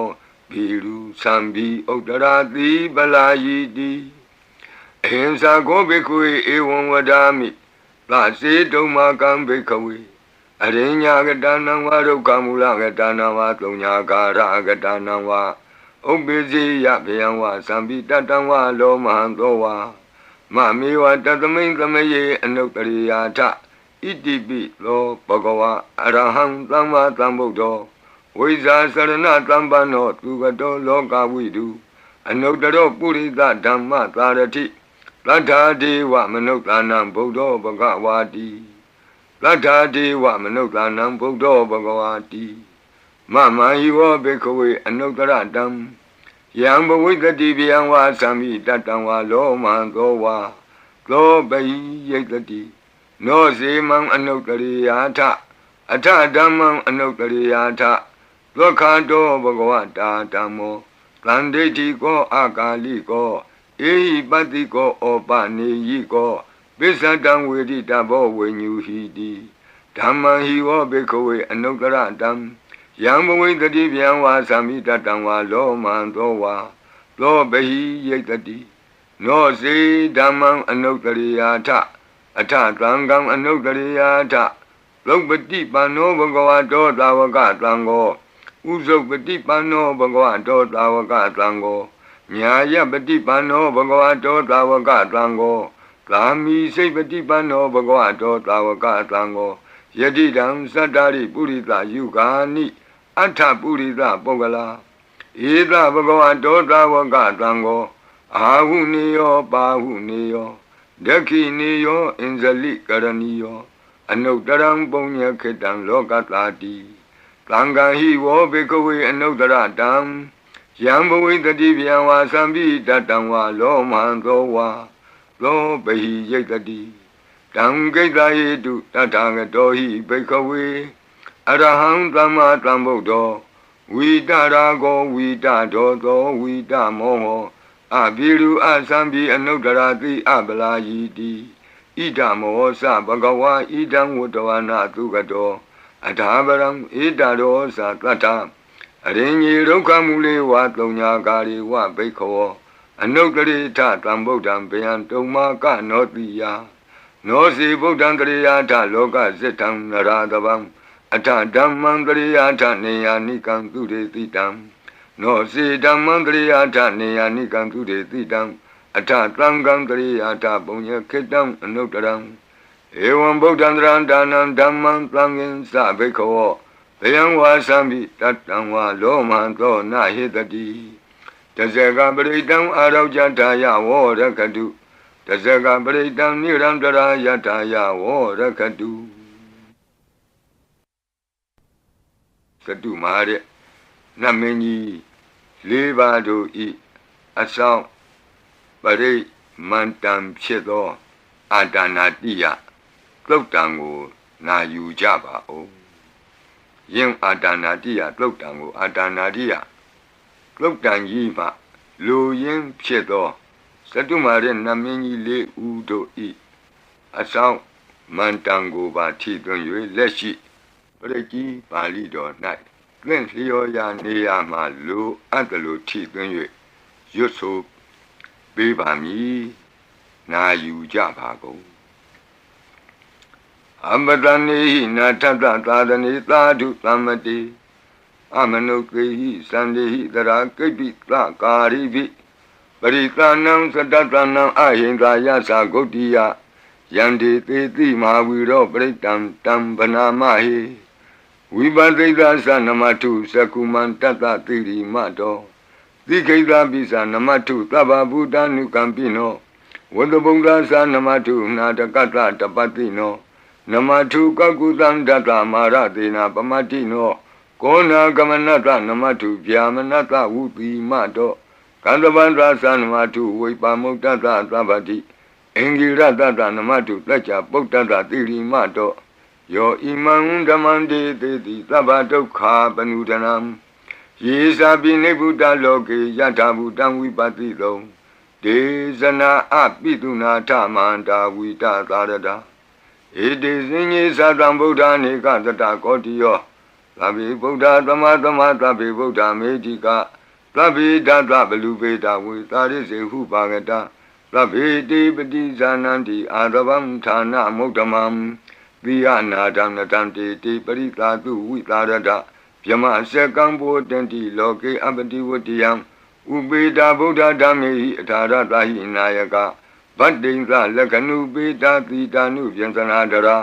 ဘီရုသံဘီဥတ္တရာတိပလာယိတိအဟိံစာကောဘိခဝေဧဝံဝဒာမိသစေတုံမာကံဘိခဝေအရိညာကတနံဝါဒုက္ခမူလကတနံဝါသုံးညာကာရကတနံဝါဥပ္ပိစေယဗျံဝါသံပိတတံဝါလောမဟံသောဝါမမေဝတသမိန်သမယေအနုတ္တရိယာထဣတိပိသောဘဂဝါအရဟံသမ္မာသမ္ဗုဒ္ဓောဝိဇာစရဏသမ္ပန္နောသူကတောလောကဝိတုအနုတ္တရောပုရိသဓမ္မသာရတိသတ္ထာဒေဝမနုဿာနံဗုဒ္ဓောဘဂဝါတိသတ္ထာဒေဝမနုဿာနံဗုဒ္ဓောဘဂဝါတိမမဟိဝောဘေခဝေအနုတ္တရတံယံဘဝိတတိဗျံဝါသံမိတတံဝါလောမံသောဝါသောဘဟိယိတတိနောစေမံအနုတ္တရိယာထအထဓမ္မံအနုတ္တရိယာထသက္ခတောဘဂဝတာဓမ္မောသန္တိတိကောအာကာလိကောဧဟိပတ္တိကောဩပနေယိကောပိစ္ဆတံဝေရိတဘောဝိညူဟိတိဓမ္မံဟိဝောဘေခဝေအနုတ္တရတံယံဘဝိတတိဗျံဝါသံမိတတံဝါလောမံသောဝါလောဘဟိယိတတိနောစေဓမ္မံအနုတ္တရိယာထအထသံဃံအနုတ္တရိယာထလောပတိပန္နောဘဂဝတောသာဝကသံဃောဥဇုပတိပန္နောဘဂဝတောသာဝကသံဃောညာယပတိပန္နောဘဂဝတောသာဝကသံဃောကာမိစိတ်ပတိပန္နောဘဂဝတောသာဝကသံဃောယတိတံသတ္တာရိပုရိသယုဂာနိအထပုရိသပုဂ္ဂလာဧသဘဂဝတောသာဝကသံဃောအာဟုနေယောပါဟုနေယောဒက္ခိနေယောအင်ဇလိကရဏီယောအနုတ္တရံပုညခေတံလောကတာတိသံဃာဟိဝောဘေကဝေအနုတ္တရတံယံဘဝိတတိဗျံဝါသံပိတတံဝါလောမံသောဝါလောဘဟိယိတတိတံကိတ္တဟိတုတထာဂတောဟိဘေကဝေအရဟံသမ္မာသမ္ဗုဒ္ဓောဝိတရာကောဝိတဒောသောဝိတမောဟောအဘိရုအသံပိအနုတ္တရာတိအပလာယိတိဣဒမောသဘဂဝါဣဒံဝတ္တဝနာသုကတောအထာပရံဣဒရောသတတ္ထအရိညေဒုက္ခမူလေဝသုံးညာကာရိဝဘိက္ခောအနုတ္တရိထသံဗုဒ္ဓံဗျံတုံမာကနောတိယနောစီဗုဒ္ဓံတရိယာထလောကဇိတံနရာတဗံအထဓမ္မံတရိယာထနေယာနိကံသူရေတိတံနောစီဓမ္မံတရိယာထနေယာနိကံသူရေတိတံအထသံဃံတရိယာထပုညခေတံအနုတ္တရံဧဝံဗုဒ္ဓံတရံဒါနံဓမ္မံသံဃင်္စဘိက္ခောဗျံဝါသံပိတတံဝါလောမံသောနဟိတတိတဇဂပရိတံအာရောဇတာယဝောရခတုတဇဂပရိတံနိရံတရာယတာယဝောရခတုကတုမာတဲ့နမင်းကြီးလေးပါးတို့ဤအဆောင်ပရိမန္တံဖြစ်သောအာဒါနာတိယသုတ်တံကိုနာယူကြပါဦးယင်အာဒါနာတိယသုတ်တံကိုအာဒါနာတိယသုတ်တံကြီးမှလူရင်းဖြစ်သောသတ္တုမာရဲ့နမင်းကြီးလေးဦးတို့ဤအဆောင်မန္တံကိုပါထိသွင်း၍လက်ရှိပရိကြီးပါဠိတော်၌သင်လျော်ရာနေရာမှလူအပ်တယ်လို့ထိသွင်း၍ရွတ်ဆိုပေးပါမည်နာယူကြပါကုန်အမတနေဟိနာထတသာသနေသာဓုသမ္မတိအမနုကေဟိသန္တေဟိတရာကိပိသကာရိပိပရိသနံသတ္တနံအဟိန္ဒာယသဂုတ်တိယ ယန္တိသေတိမဟာဝီရောပရိတံတံဗနာမဟိဝိပသိသသနမထုသကုမံတတ္တတိရိမတောတိခိတပိသနမထုသဗ္ဗဗုဒ္ဓ ानु ကံပိနောဝတ္တဗုဒ္ဓသနမထုနာတကတ္တတပတိနောနမထုကကုသံတတ္တမာရတေနာပမတိနောကောနာကမနတနမထုဗျာမနတဝုတိမတောကန္တဗန္ဒသနမထုဝိပါမုတ္တသသဗ္ဗတိအင်္ဂိရတတနမတုတัจจပုတ္တတတိရိမတောယောဣမံဓမ္မံတေတိသဗ္ဗဒုက္ခပနုဒနံယေသာပိနိဗ္ဗုတလောကေယထာဘူတံဝိပတိတောဒေဇနာအပိတုနာထမန္တာဝိတသာရတာဧတေစဉ္ညေသတံဗုဒ္ဓနေကတတကောတိယောသဗ္ဗေဗုဒ္ဓသမသမသဗ္ဗေဗုဒ္ဓမေတိကသဗ္ဗေဒသဘလူပေတဝေသာရိစေဟုပါကတသဗ္ဗေတိပတိဇာနန္တိအာသဗံဌာနမုဒ္ဓမံသီယနာဒံနတံတေတိပရိသာတုဝိသာရတဗျမစကံဘောတန္တိလောကေအပတိဝတ္တယံဥပေတာဗုဒ္ဓဓမ္မေဟိအထာရတဟိနာယကဗတ္တိံသလက္ခဏုပေတာတိတာနုဗျံသနာဒရာ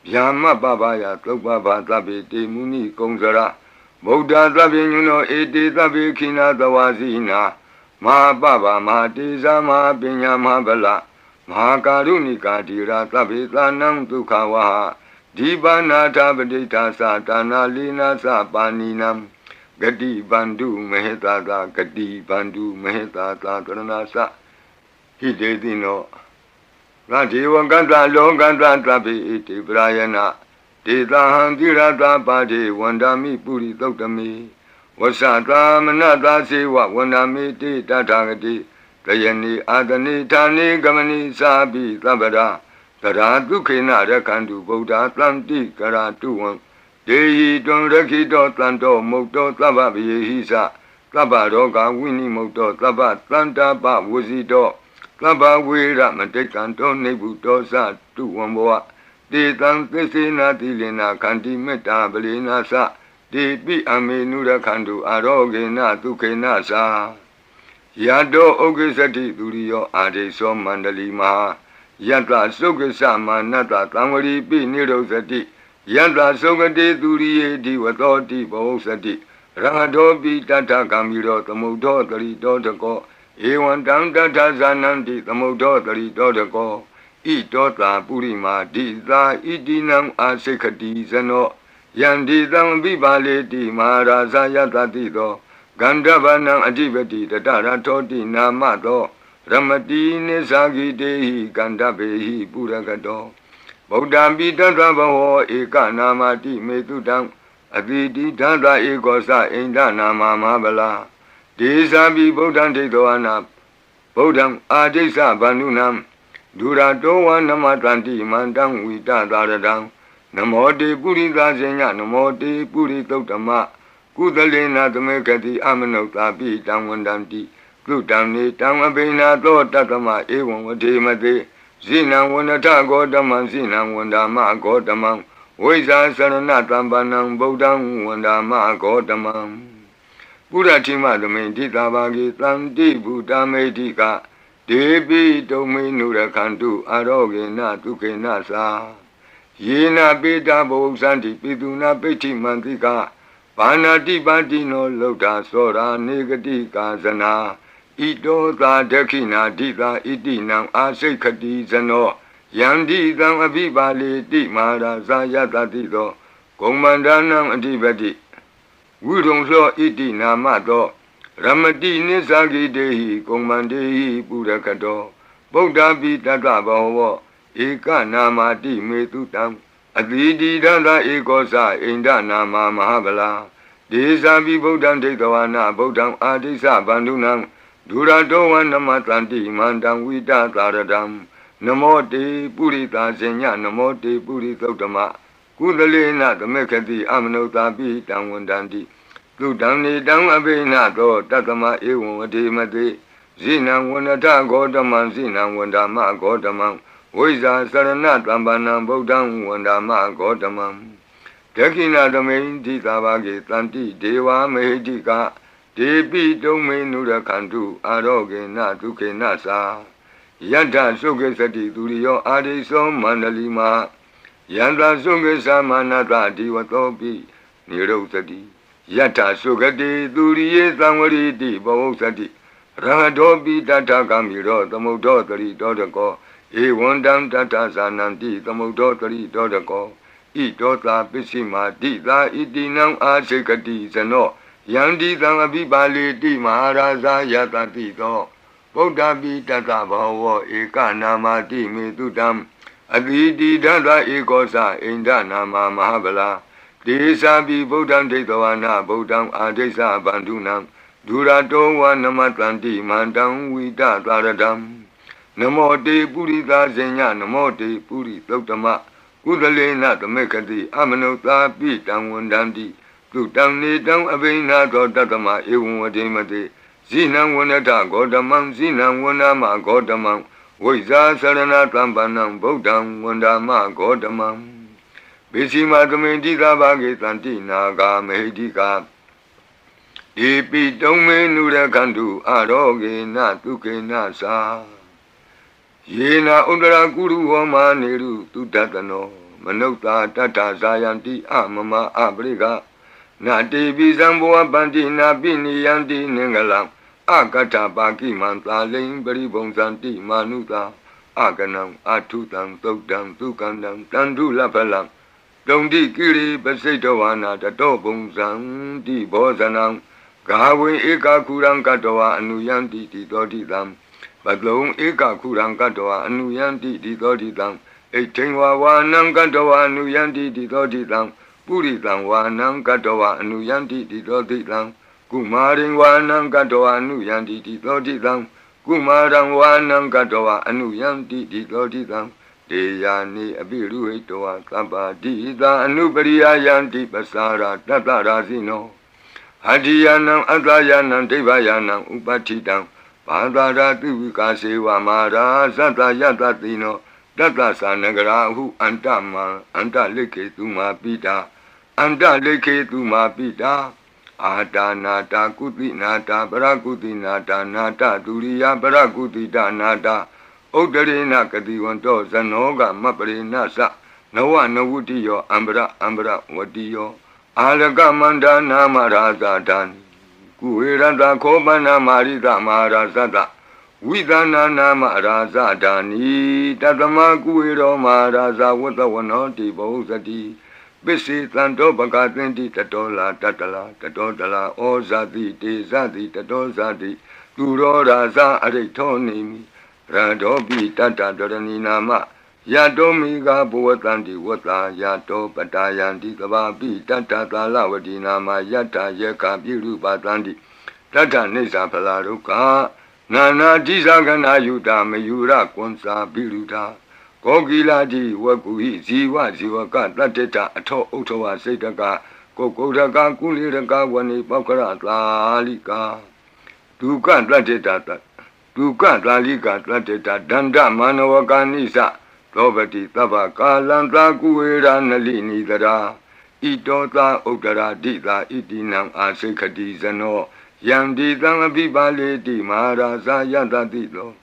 ဗျာမပပယသုပ္ပဗသဗ္ဗေတေမုနိကုံစရဗုဒ္ဓသဗ္ဗညုနောဧတေသဗ္ဗေခိနာသဝါစီနာမဟာပပမဟာတေဇာမဟာပညာမဟာဗလမဟာကာရုဏိကာတိရာသဗ္ဗေသာနံဒုက္ခဝဟဒီပါဏာထပဋိဌာသတာနာလိနာသပါဏိနံဂတိဗန္ဓုမဟေတာသာဂတိဗန္ဓုမဟေတာသာကရဏသဟိတေတိနောငါဒေဝကတ္တလောကတ္တသဗ္ဗေဣတိပရာယနာဒေသဟံတိရတပါတိဝန္ဒာမိပုရိသုတ်တမေဝဆသာမနသာစေဝဝန္ဒာမိတိတထာဂတိတယနိအာတနိဌာနိဂမနိသာပိသဗ္ဗရာတရာဒုခေနရခန္တုဗုဒ္ဓသံတိကရာတုဝံဒေဟိတွံရခိတောတန်တောမုတ်တောသဗ္ဗဗယေဟိသသဗ္ဗရောဂဝိနိမုတ်တောသဗ္ဗတန္တာပဝစီတောသဗ္ဗဝေရမတိကံတောနိဗ္ဗုတောသတုဝံဘောတေတံသစ္စေနာတိလင်နာခန္တိမေတ္တာပလေနာသတေပိအမေနုရခန္တုအာရောဂေနဒုခေနသာယတောဩဂိသတိသူရိယောအာဒိသောမန္တလီမဟာယတ္တသုက္ကသမာနတ္တသံဝရီပိနိရောဓတိယတ္တသုက္ကတိသူရိယေဒီဝသောတိဘောဇတိရဟတောပိတတ္ထကံမိရောသမုဒ္ဒောတရိတောတကောဧဝံတံတတ္ထဇာနန္တိသမုဒ္ဒောတရိတောတကောဣတောတာပုရိမာဒိသာဣတိနံအာစိခတိဇနောယန္တိသံဝိပါလေတိမဟာရာဇယတတိသောဂန္ဓဗနံအဓိပတိတတရထောတိနာမသောရမတိနိသဂိတေဟိကန္ဓဗေဟိပုရကတောဗုဒ္ဓံပိတ္တဘဝောဧကနာမတိမေတုတံအတိတိဓာတဧကောသအိန္ဒနာမမဟာဗလာဒေသပိဗုဒ္ဓံဒိဋ္ဌဝနာဗုဒ္ဓံအာဒိစ္စဗန္ဓုနံဒုရတောဝနမတန္တိမန္တံဝိတသာရတံနမောတေပုရိသဇေညနမောတေပုရိသုတ္တမကုသလေနာသမေကတိအမနုဿာပိတံဝန္တံတိကုတံနေတံအဘိနာသောတတ္တမဧဝံဝတိမတိဇိနံဝန္တထဂောတမံဇိနံဝန္ဒာမဂောတမံဝိဇာစရဏတံပနံဗုဒ္ဓံဝန္ဒာမဂောတမံပုရတိမသမိန်တိတာဘာဂေသံတိဗုဒ္ဓမေတိကဒေပိတုံမေနုရခန္တုအာရောဂေနဒုခေနသာယေနပေတာဘုံသန္တိပိတုနာပိဋ္ဌိမန္တိကဘာနာတိပန္တိနောလောတာသောရာနေဂတိကာဇနာဣတောသာဒခိနာဒိသာဣတိနံအာစိခတိဇနောယန္တိသံအဘိပါလေတိမဟာရာဇယတတိသောဂုံမန္ဒနံအဓိပတိဝိရုံသောဣတိနာမသောရမတိနိသဂိတေဟိဂုံမန္တေဟိပုရကတောဗုဒ္ဓပိတတ္တဘောဝဧကနာမတိမေတုတံအတိတိဒန္တဧကောသအိန္ဒနာမမဟာဗလာဒေသပိဗုဒ္ဓံဒိဋ္ဌဝနာဗုဒ္ဓံအာဒိစ္စဗန္ဓုနံဒုရတောဝနမတန္တိမန္တံဝိတသာရတံနမောတေပုရိသာဇေညနမောတေပုရိသုတ္တမကုသလေနသမေခတိအမနုဿာပိတံဝန္တန္တိသုတံနေတံအဘိနသောတတ္တမဧဝံဝတိမတိဇိနံဝန္တထဂောတမံဇိနံဝန္ဒာမဂောတမံဝိဇာစရဏတံပနံဗုဒ္ဓံဝန္ဒာမဂောတမံဒခိဏသမိန်တိသာဘာဂေတန္တိဒေဝမေဟိတိကဒေပိတုံမေနုရခန္တုအာရောဂေနဒုခေနသာယ Yata Suke Sati Duriyo Adiso Mandalima Yanta Suke Samanata Diwatopi Niro Sati Yata Sukati Duriye Samari Di Bavo Sati Rahadopi Tata Kamiro Tamodotari Dodako Ewandam Tata Sananti Tamodotari Dodako Idota Pisima Dita Itinam Asekati Sano Yandi Tangabi Bali Di Maharaja Yata Tito Buddha Bi Tata Bhava Eka Namati Metutam Aditi Tata Ekosa Inda Nama Mahabala Desa Bi Buddham Detavana Buddham Adesa Bandunam Durato Wa Namatanti Mandam Vita Taradam Namo Te Purita Zenya Namo Te Puri Totama Udalena Tamekati Amanota Pitam Wandandi Tutam Nitam Abina Tatama Ewadimate Zinam Wanata Godamam Zinam Wanama Godamam Wiza Sarana Tampanam Bodam Wandama Godamam Bishima Tamedika Bagitanti Naga Medika Ipi Tome Nura Kandu Aroge Natuke Nasa Yena Undra Guru Homa Neru Tutatano Manota Tata Zayanti Amama Abriga Nati Bizamboa Bandina Bini Yanti Ningalam Akata Baki Manta Ling Beribong Santi Manuta Aganam Atutam Tokdam Tukandam Tandu Lapalam Dondi Kiri Basedowana Tatobong San Di Bozanam Gawe Eka Kurang Katoa Anuyanti Titodidam Badlong Eka Kurang Katoa Anuyanti Titodidam Etingwa Wanang Katoa Anuyanti Titodidam Puritang Wanang Katoa Anuyanti Titodidam Kumaring Wanang Katoa Anuyanti Titodidam Kumarang Wanang Katoa Anuyanti Titodidam Deyani Abiru Etoa Kaba Dida Anubariya Yanti Pasara Tatarazino Hadiyanam Atayanam Devayanam Upatidam Padara Tuvika Seva Mara Sata Yatatino Tata Sanagarahu Antama Anta Leke Tuma Pita Anta Leke Tuma Pita Ada Nata Kuti Nata Parakuti Nata Nata Turiya Parakuti Nata Udarina Katiwanto Zanoga Mapari Nasa Nawa Nawutiyo Ambra Ambra Watiyo Alaga Manda Namaraza Dani Kuiranda Kobana Marida Marazada Vidana Namaraza Dani Tatama Kuiro Maraza Watawanoti Bozati Bisi Tanto Bagatinti Tatola Tatala Tatotala Ozati Tezati Tatozati Turo Raza Aretonimi Radobi Tata Dorani Nama Yadomiga Buatanti Wata Yato Patayanti Kababi Tata Talawati Nama Yata Yeka Biru Batanti Tata Nisa Palaruka Nana Dizagana Yuda Mayura Konsa Biruta Kogila Di Wakuhi Ziwa Ziwaka Tateta Ato Otowa Setaka Kokodaka Kuliraka Wani Pakara Lalika Duka Tateta Duka Lalika Tateta Danda Manawaka Nisa Robati Tava Kalanta Kuera Nalini Dara Itota Utara Dita Itinam Asekati Zano Yandi Tangabibale Di Maharaza Yatatito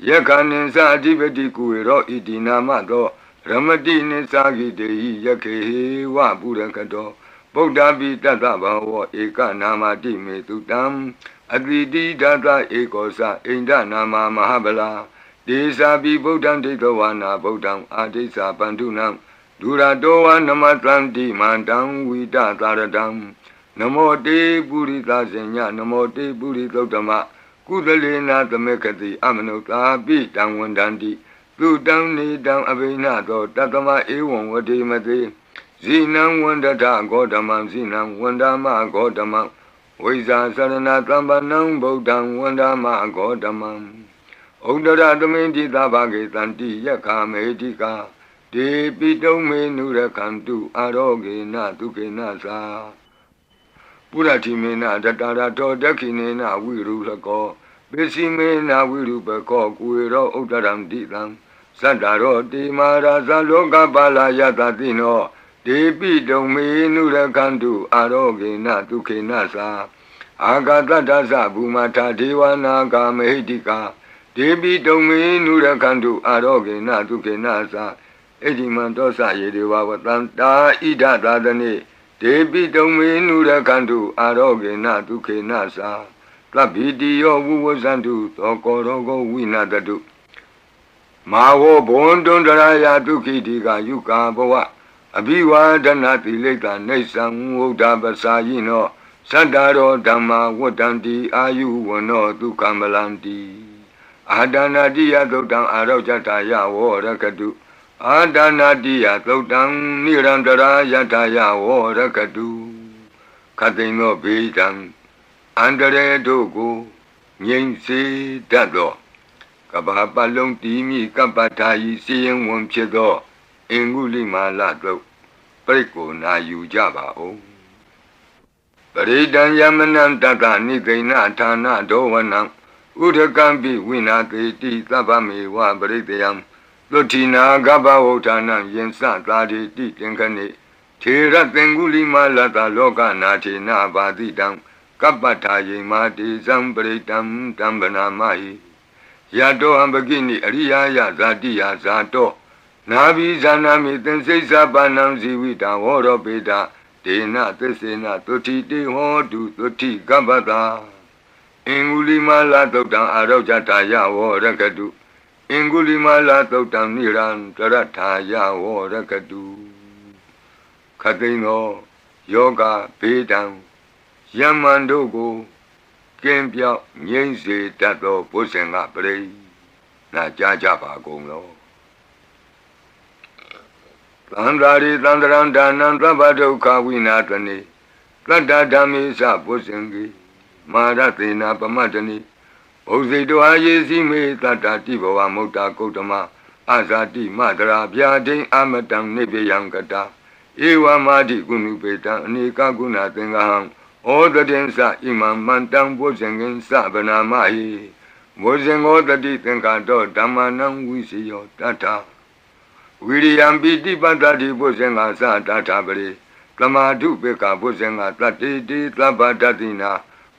Yakanin Sadivati Kuero Itinamato Ramadi Nisagi Dei Yake Wa Burakato Buddha Tata Bhava Eka Namati Metutam Aditi Tata Ekosa Inda Nama Mahabala Desa Bi Buddham Detawana Buddham Adesa Bandunam Duradoa Namatlanti Mandam Vita Taradam Namo Te Purita Zenya Namo Te Puritotama Kudalena Tamekati Amanota Bitam Wandandi Tutam Nidam Abinato Tatama Ewan Vadimati Zinam Wandata Godamam Zinam Wandama Godamam Wiza Sarana Tambanam Buddham Wandama Godamam Udara Domindi Tabagi Tanti Yaka Medika De Pitome Nura Kantu Aroge Natuke Nasa Puratimena Tatara Todakinena Virulako Besimena Virupako Kuiro Udaram Ditam Sadaro Di Maraza Loka Bala Yatatino De Pitome Nura Kantu Aroge Natuke Nasa Agatata Bumata Dewana Kamedika ဒေပိတုံမေနုရခန္တုအာရောဂေနဒုက္ခေနသာဣတိမံတောသယေဒေဝဝတံတာဣဒသာသနေဒေပိတုံမေနုရခန္တုအာရောဂေနဒုက္ခေနသာသဗ္ဗိတိယောဝုဝဇန္တုသောကောရောဂဝိနာတတုမာဝောဘွန်တွန်တရာယဒုက္ခိတိကယုကာဘဝအဘိဝါဒနာတိလိတ္တနေသံဝုဒ္ဓပစာယိနောသတ္တရောဓမ္မာဝတ္တံတိအာယုဝနောဒုက္ခမလန္တိအာဒနာတိယသုတ်တံအာရောဇတာယဝောရကတုအာဒနာတိယသုတ်တံနိရန္တရာယတာယဝောရကတုခတိန်သောဘေးတံအန္တရေတို့ကိုငြိမ်စေတတ်သောကဘာပတ်လုံးတီးမိကပ္ပထာယီစီရင်ဝင်ဖြစ်သောအင်္ဂုလိမာလတုတ်ပြိကိုနာယူကြပါဦးပရိဒံယမနံတတနိသိဏဌာနဒောဝနံဥဒကံပိဝိနာတိတိသဗ္ဗမေဝပရိတယံသုတိနာကပ္ပဝဋ္ဌာနံယင်စသာတိတိသင်္ခဏိထေရသင်္ဂုလိမာလတလောကနာထေနဘာတိတံကပ္ပထာယေမာတိဇံပရိတံတံဗနာမဟိယတောအံပကိနိအရိယာယဇာတိယဇာတောနာဘိဇာနာမိသင်္စိစ္ဆပါဏံဇီဝိတံဝရောပေတဒေနသစ္စေနသုတိတေဟောတုသုတိကပ္ပတာအင်္ဂုလိမာလသုတ်တံအာရောဇတာယဝောရကတုအင်္ဂုလိမာလသုတ်တံနိရန္တရထာယဝောရကတုခတိန်သောယောဂဘေးတံယမန်တို့ကိုကင်းပြောက်ငြိမ့်စေတတ်သောဘုဇင်ကပရိနာကြားကြပါကုန်လောသန္တာရိသန္တရံဒါနံသဗ္ဗဒုက္ခဝိနာတနိတတ္တဓမ္မေသဘုဇင်ကိမာရသေနာပမတ္တနိဘုဇိတောအာယေစီမေတတ္တတိဘဝမုတ်တာကုတ္တမအာဇာတိမတရာဗျာဒိံအမတံနိဗ္ဗယံကတာဧဝမာတိကုဏုပေတံအနေကကုဏသင်္ဃဟံဩတတိသဣမံမန္တံဘုဇင်ကင်သဗနာမဟိဘုဇင်ဩတတိသင်္ခါတောဓမ္မနံဝိစီယောတထဝိရိယံပိတိပတ္တိဘုဇင်္ဂသတထပရိသမာဓုပေကဘုဇင်္ဂတတ္တိတိသဗ္ဗတတိနာ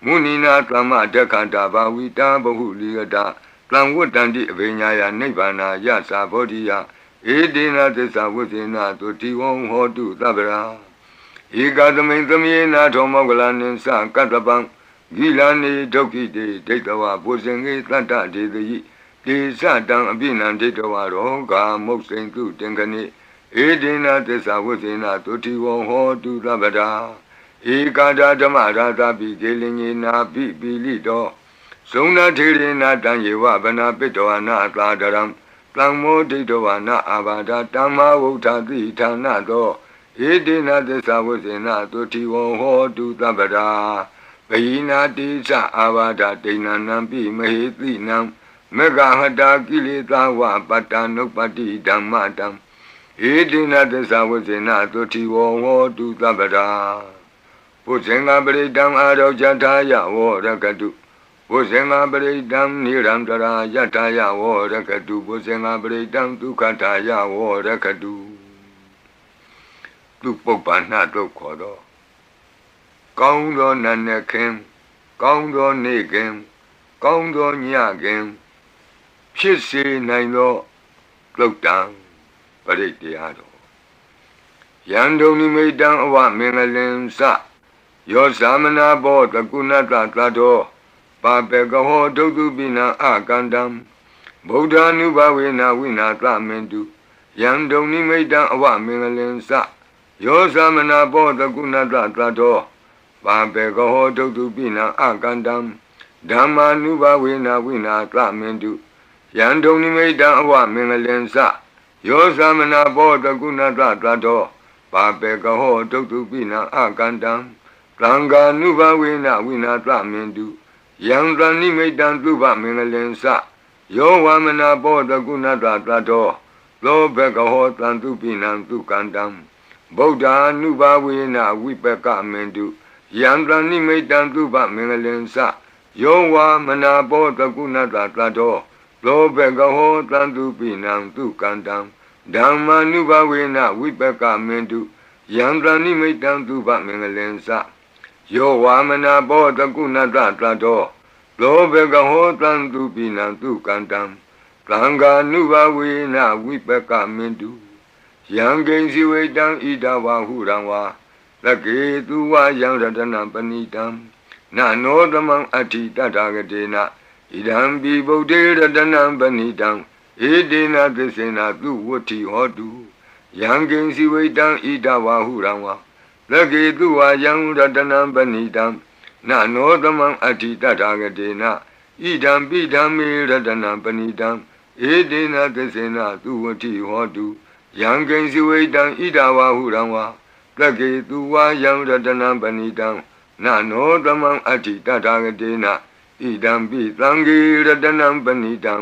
မုနိနာသမဒက္ခတာဘာဝိတာဘဟုလိယတာသံဝတ္တန္တိအဘိညာယနိဗ္ဗာနာယသာဘောဓိယဧဒေနသစ္စာဝိသေနသုတိဝံဟောတုသဗ္ဗရာဧကသမိန်သမေနာထောမောကလနိသကတ္တပံဂိလာနေဒုက္ခိတေဒိဋ္ဌဝဘုဇင်္ဂေတတ္တဒေတိတေသတံအပိနံဒိဋ္ဌဝရောဂာမုတ်စိန်တုတင်ခဏိဧဒေနသစ္စာဝိသေနသုတိဝံဟောတုသဗ္ဗရာဧကာဒဓမ္မရာသပိကေလင်ညေနာပိပိလိတောဇုံနာထေရေနာတံယေဝဗနာပိတောနာသာဒရံတံမောဒိဋ္ဌဝနာအာဘာဒတမ္မာဝုဋ္ဌတိဌာနသောဧတေနသစ္စာဝိသေနသုတိဝံဟောတုသဗ္ဗရာဘိနာတိသအာဘာဒဒိဏနံပိမဟေတိနံမေဃဟတာကိလေသာဝပတ္တနုပ္ပတိဓမ္မတံဧတေနသစ္စာဝိသေနသုတိဝံဟောတုသဗ္ဗရာဘုဇင်္ဂပရိတံအာရောဇတာယဝောရကတုဘုဇင်္ဂပရိတံနိရန္တရာယတာယဝောရကတုဘုဇင်္ဂပရိတံဒုက္ခတာယဝောရကတုသူပုပ္ပန္နတုတ်ခေါ်တော့ကောင်းသောနတ်နဲ့ခင်ကောင်းသောနေ့ခင်ကောင်းသောညခင်ဖြစ်စေနိုင်သောသုတ်တံပရိတရားတော်ယံဒုံနိမိတံအဝမင်္ဂလင်စယောသမနာဘောတကုဏတသတ္တောပါပေကဟောဒုတုပိနံအကန္တံဗုဒ္ဓ ानु ဘဝေနဝိနာသမင်တုယံဒုံနိမိတံအဝမင်္ဂလင်စယောသမနာဘောတကုဏတသတ္တောပါပေကဟောဒုတုပိနံအကန္တံဓမ္မာနုဘဝေနဝိနာသမင်တုယံဒုံနိမိတံအဝမင်္ဂလင်စယောသမနာဘောတကုဏတသတ္တောပါပေကဟောဒုတုပိနံအကန္တံသံဃာနုဘဝေနဝိနာသမင်တုယံတဏိမိတံသုဘမင်္ဂလင်စယောဝမနာဘောတကုဏတသတ္တောသောဘကဟောတံသူပိနံသူကန္တံဗုဒ္ဓ ानु ဘဝေနဝိပကမင်တုယံတဏိမိတံသုဘမင်္ဂလင်စယောဝမနာဘောတကုဏတသတ္တောသောဘကဟောတံသူပိနံသူကန္တံဓမ္မာနုဘဝေနဝိပကမင်တုယံတဏိမိတံသုဘမင်္ဂလင်စယောဝါမနာဘောတကုဏတသတ္တောသ လောဘကဟောတံသူပိနံသူကန္တံသံဃာနုဘဝေနဝိပကမင်တုယံကိဉ္စီဝေတံဣဒဝဟုရံဝါလကေသူဝယံရတနံပဏိတံနနောသမံအဋ္ဌိတထာဂတေနဣဒံပိဗုဒ္ဓေရတနံပဏိတံဧတေနသစ္စေနသူဝတ္ထိဟောတုယံကိဉ္စီဝေတံဣဒဝဟုရံဝါလကေသူဝယံရတနံပဏိတံနနောသမံအဋ္ဌိတထာဂတေနဣဒံပိဓမ္မေရတနံပဏိတံဧတေနသစ္စေနသူဝတ္ထိဟောတုယံကိဉ္စီဝေတံဣဒဝဟုရံဝါလကေသူဝယံရတနံပဏိတံနနောသမံအဋ္ဌိတထာဂတေနဣဒံပိသံဃေရတနံပဏိတံ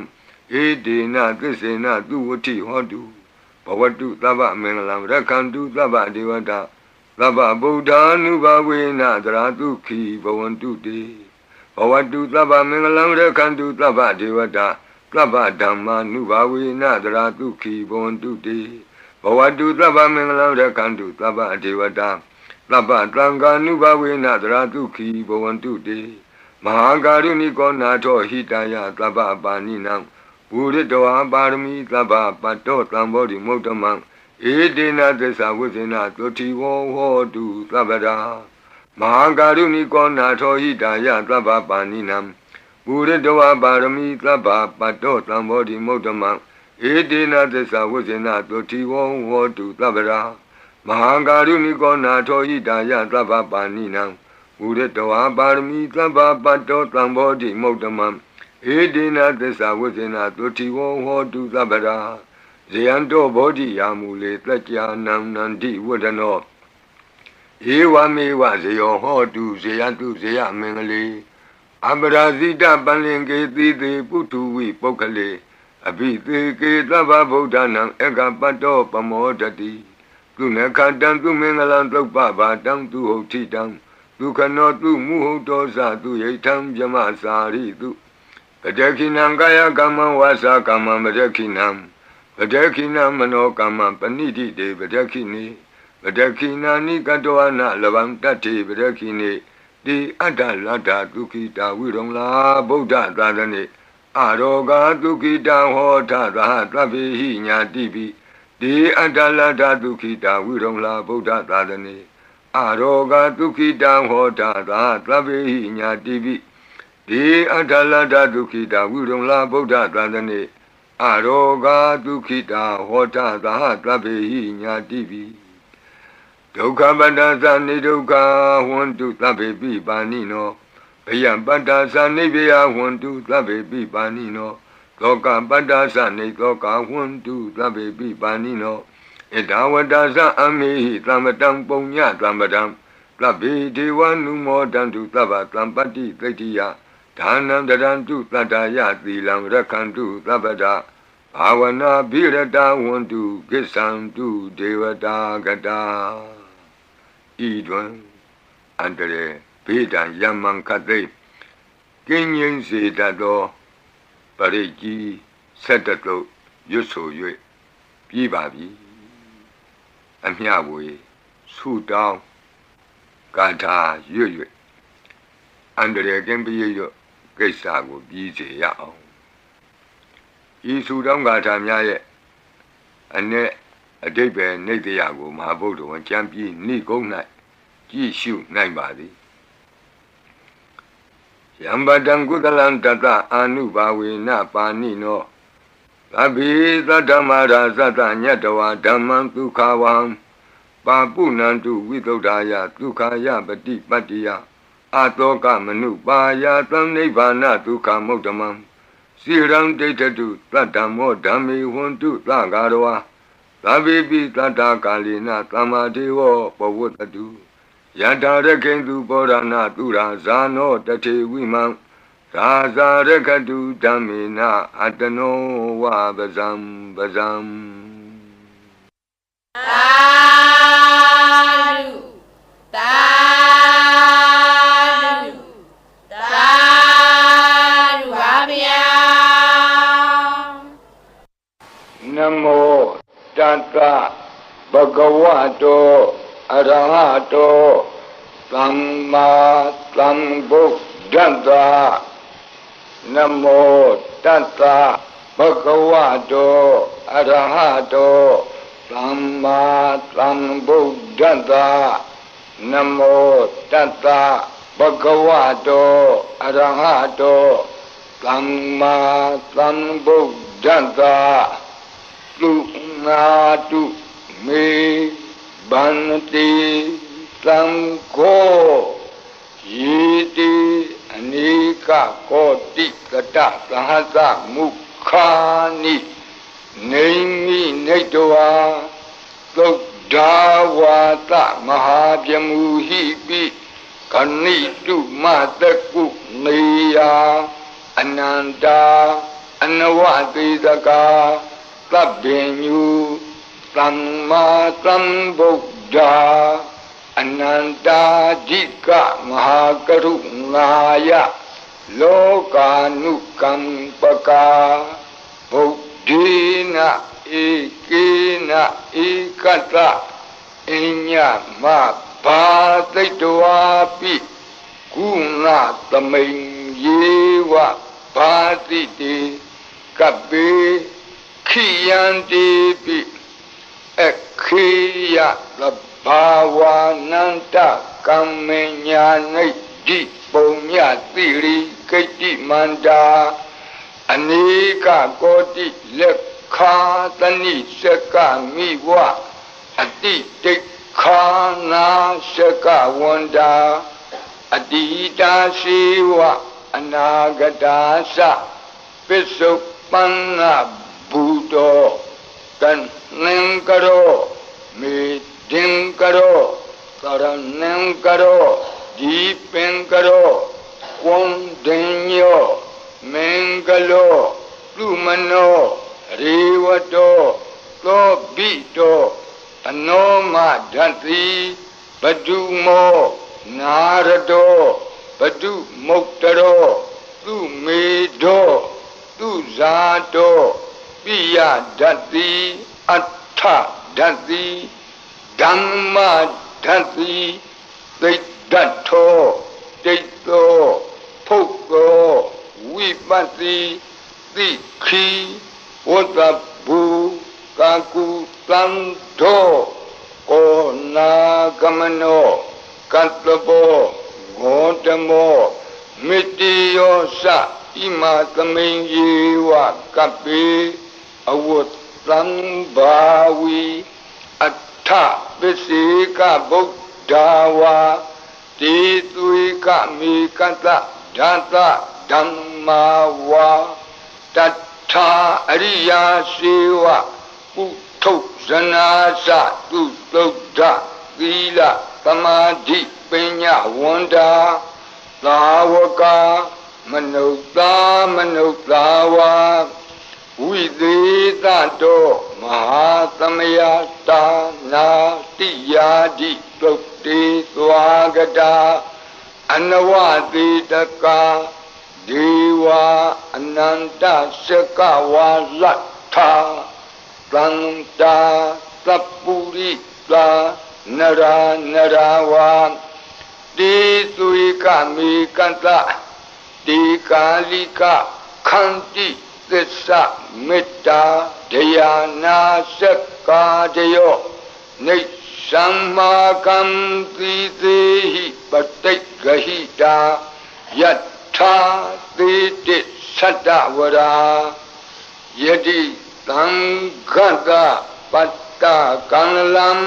ဧတေနသစ္စေနသူဝတ္ထိဟောတုဘဝတုသဗ္ဗမင်္ဂလံရက္ခန္တုသဗ္ဗဒေဝတာသဗ္ဗဗုဒ္ဓ ानु ဘဝေနသရတုခိဘဝန္တုတေဘဝတုသဗ္ဗမင်္ဂလံရက္ခန္တုသဗ္ဗဒေဝတာသဗ္ဗဓမ္မာနုဘဝေနသရတုခိဘဝန္တုတေဘဝတုသဗ္ဗမင်္ဂလံရက္ခန္တုသဗ္ဗဒေဝတာသဗ္ဗသံဃာနုဘဝေနသရတုခိဘဝန္တုတေမဟာကာရုဏိကောနာထောဟိတယသဗ္ဗပါဏိနံပုရိတောပါရမီသဗ္ဗပတ္တောသံဘောဓိမုဒ္ဓမံဧတေနသစ္စာဝိဇ္ဇနာသုတိဝဟောတုသဗ္ဗရာမဟာကာရုဏိကောနာထောဟိတယသဗ္ဗပါဏိနံပုရိတောပါရမီသဗ္ဗပတ္တောသံဘောဓိမုဒ္ဓမံဧတေနသစ္စာဝိဇ္ဇနာသုတိဝဟောတုသဗ္ဗရာမဟာကာရုဏိကောနာထောဟိတယသဗ္ဗပါဏိနံပုရိတောပါရမီသဗ္ဗပတ္တောသံဘောဓိမုဒ္ဓမံဧတေနသစ္စာဝိဇ္ဇနာသုတိဝဟောတုသဗ္ဗရာဇယံတောဘောဓိယာမူလေတက္ကြာနံနန္တိဝဒနောဧဝမေဝဇယောဟောတုဇယတုဇယမင်္ဂလေအပရာဇိတပန္လင်ကေတိတေပုထုဝိပုဂ္ဂလေအဘိသေကေသဗ္ဗဗုဒ္ဓနံဧကပတ္တောပမောဒတိသူနခတံသူမင်္ဂလံသုပ္ပဘာတံသူဟုတ်ထိတံဒုက္ခနောသူမုဟုတ်တောဇသူယိထံဗြမစာရိတုပတခိနံကာယကမ္မဝါစာကမ္မပတခိနံပတခိနမနောကမ္မပဏိတိတေပတခိနိပတခိနာနိကတောနလဗံတတ္တိပတခိနိတိအတ္တလတ္တဒုက္ခိတာဝိရုံလာဗုဒ္ဓသာသနေအရောဂဒုက္ခိတဟောထသဟသဗ္ဗေဟိညာတိပိတိအတ္တလတ္တဒုက္ခိတာဝိရုံလာဗုဒ္ဓသာသနေအရောဂဒုက္ခိတဟောထသဟသဗ္ဗေဟိညာတိပိတိအတ္တလတ္တဒုက္ခိတာဝိရုံလာဗုဒ္ဓသာသနေအရောဂဒုက္ခိတာဟောထသဟသဗ္ဗေဟိညာတိပိဒုက္ခပတ္တသနိဒုက္ခဝန္တုသဗ္ဗေပိပါဏိနောဘယံပတ္တသနိဗ္ဗယဝန္တုသဗ္ဗေပိပါဏိနောသောကပတ္တသနိသောကဝန္တုသဗ္ဗေပိပါဏိနောဣဒဝတ္တသအမေဟိသမ္ပတံပုညသမ္ပတံသဗ္ဗေဒေဝနုမောတံတုသဗ္ဗသံပတ္တိသိတ္တိယဒါနံတရံတုတတ္တယသီလံရက္ခန္တုသဗ္ဗတာဘာဝနာဘိရတဝန္တုကိစ္ဆံတုဒေဝတာကတာဤတွင်အန္တရေဘေဒံယမံခသိကင်းငြိမ်းစေတတ်သောပရိကြီးဆက်တတုရွတ်ဆို၍ပြီးပါပြီအမျှဝေဆုတောင်းကာထာရွတ်၍အန္တရေကင်းပြည့်ရွတ်ကိစ္စကိုပြီးစေရအောင်ဤဆုတောင်းကာထာများရဲ့အ내အဓိပ္ပာယ်နိတ္တယကိုမဟာဗုဒ္ဓဝံကျမ်းပြီးဏိကုံး၌ကြည့်ရှုနိုင်ပါသည်ယံပတံကုသလံတတအာနုဘာဝေနပါဏိနောသဗ္ဗေသတ္တမရာသတ္တညတဝါဓမ္မံဒုက္ခဝံပါပုဏ္ဏံတုဝိသုဒ္ဓာယဒုက္ခယပတိပတ္တိယအာတောကမနုပါယသံနိဗ္ဗာနဒုက္ခမုဒ္ဓမံစိရံဒိဋ္ဌတုသတ္တမောဓမ္မေဝန္တုသဂါရဝါသဗ္ဗေပိသတ္တကာလိနသမ္မာဒေဝပဝတ္တုယထာရခိန္တုပောရဏသူရာဇာနောတထေဝိမံသာဇာရခတုဓမ္မေနအတနောဝပဇံပဇံသာဓုသာဓုသာဓုပါဗျာနမောတတ္တဘဂဝတောအရဟတောသမ္မာသမ္ဗုဒ္ဓတ္တ Namo Tassa Bhagavato Arahato Samma Sambuddhassa Namo Tassa Bhagavato Arahato Samma Sambuddhassa Lunatu Me Bhanti Sangho Yiti Anika Koti Kata Sahasa Mukhani Naimi Naitwa Sodhavata Mahabhyamuhipi Kanitu Mataku Niya Ananda Anavadidaka Tabbinyu Samma Sambuddha Ananda Jika Mahakarunaya Lokanukampaka Buddhina Ikina Ikata Inya Mabhataitwapi Guna Taming Yewa Bhatiti Kabe Khiyanti Pi Ekhiya Bhavananta Kamenya Di Punya Tiri Kiti Manda Anika Koti Lekha Tani Seka Miwa Adi Dekhana Seka Wanda Adita Siwa Anagadasa Pisupana Buddha Kan Nengkaro Meeting karo, karanam karo, deeping karo, kondenyo, mengalo, lumano, riwato, lobito, anoma dhanti, badumo, narado, badu moktaro, lumedo, luzato, piya dhanti, atha dhanti, Dhamma dhanti, Deittatho, Deitto, Phukko, Vipatti, Dikhi, Vattabhu, Kaku, Tantho, Konagamano, Kattabo, Gotamo, Mittiyosa, Imatamenyewa, Kapi, Avutambhavi, Atha Visika Buddhawa Tituika Mikata Data Dhammawa Tattha Ariya Siva Utto Zanasa Tuttudha Vila Samadhi Pinya Wanda Lavaka Manutawa Viditato Mahasamayata Natiyadi Tukti Swagata Anavaditaka Deva Ananta Sakawa Latha Santa Sapurita Nara Narawa Disuika Mikanta Dikalika Kanti Tissa Mitta Dhyana Sakadayo Nishammakam Tidehi Patigahita Yatha Titi Sadavara Yadi Tangata Patta Kanalam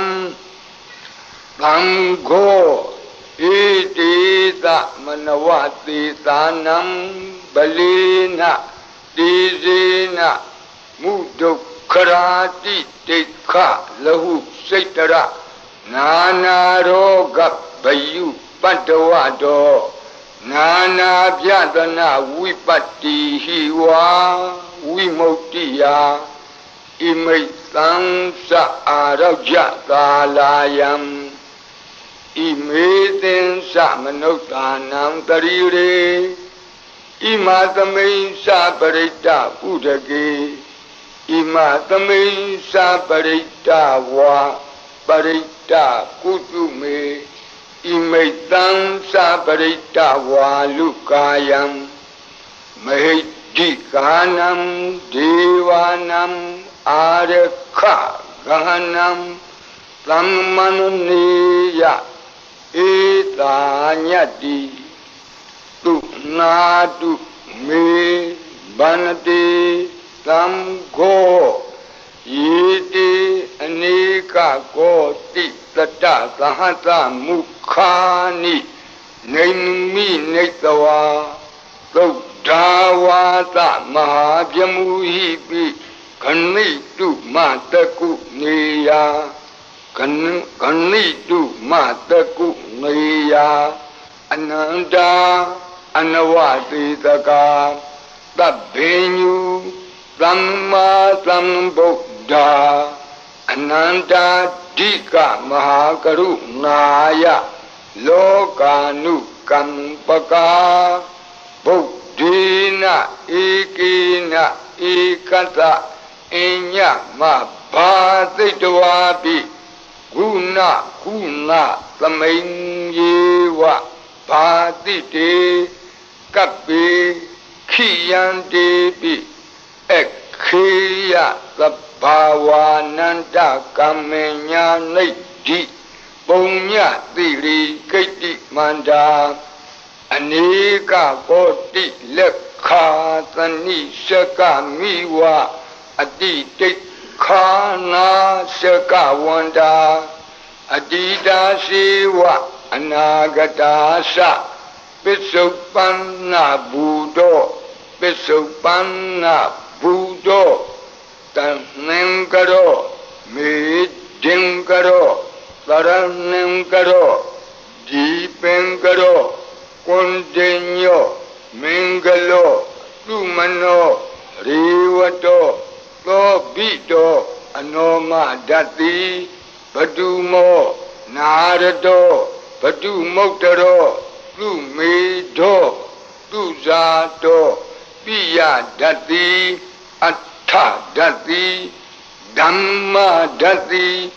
Tango Idita Manavati Tanam Balina Dizina Mudukharati Tekha Lahu Saitara Nana Roga Bayu Padavado Nana Vyadana Vipatti Hiwa Vimoktiya Imaitam Sa Arabja Kalayam Imaitin Sa Manotanam Tarire Imatamain Saparita Udagi Imatamain Saparita Wa Parita Kutume Imaitam Saparita Wa Lukayam Mahiti Ganam Devanam Arekha Ganam Brahmanuniya Etanyati Tu Nadu Me Banati Tamgo Yiti Anika Koti Tata Sahata Mukhani Naimi Netawa Dawata Mahabyamuhipi Kanitu Mataku Niya Kanitu Mataku Niya Ananda Anawati Taka Tabhenyu Brahma Sambuddha Ananda Dika Mahakarunaya Lokanu Kampaka Buddhina Ikina Ikata Inya Mabhaditwapi Guna Guna Samayyewa Bhadite Kapi Khiyandepi Ekhiya Sabhavananda Kamenya Nidhi Punya Tiri Kiti Manda Anika Koti Lekha Tani Shaka Miwa Aditi Khana Shaka Wanda Adida Siwa Anagata Sa Pisupana Buddho Pisupana Buddho Tanengaro Midingaro Taranengaro Deepengaro Continue, Mingalo, Lumano, Rivato, Lobito, Anoma Dati, Padumo, Narado, Padumotaro, Lumido, Luzato, Pia Dati, Atta Dati, Dhamma Dati,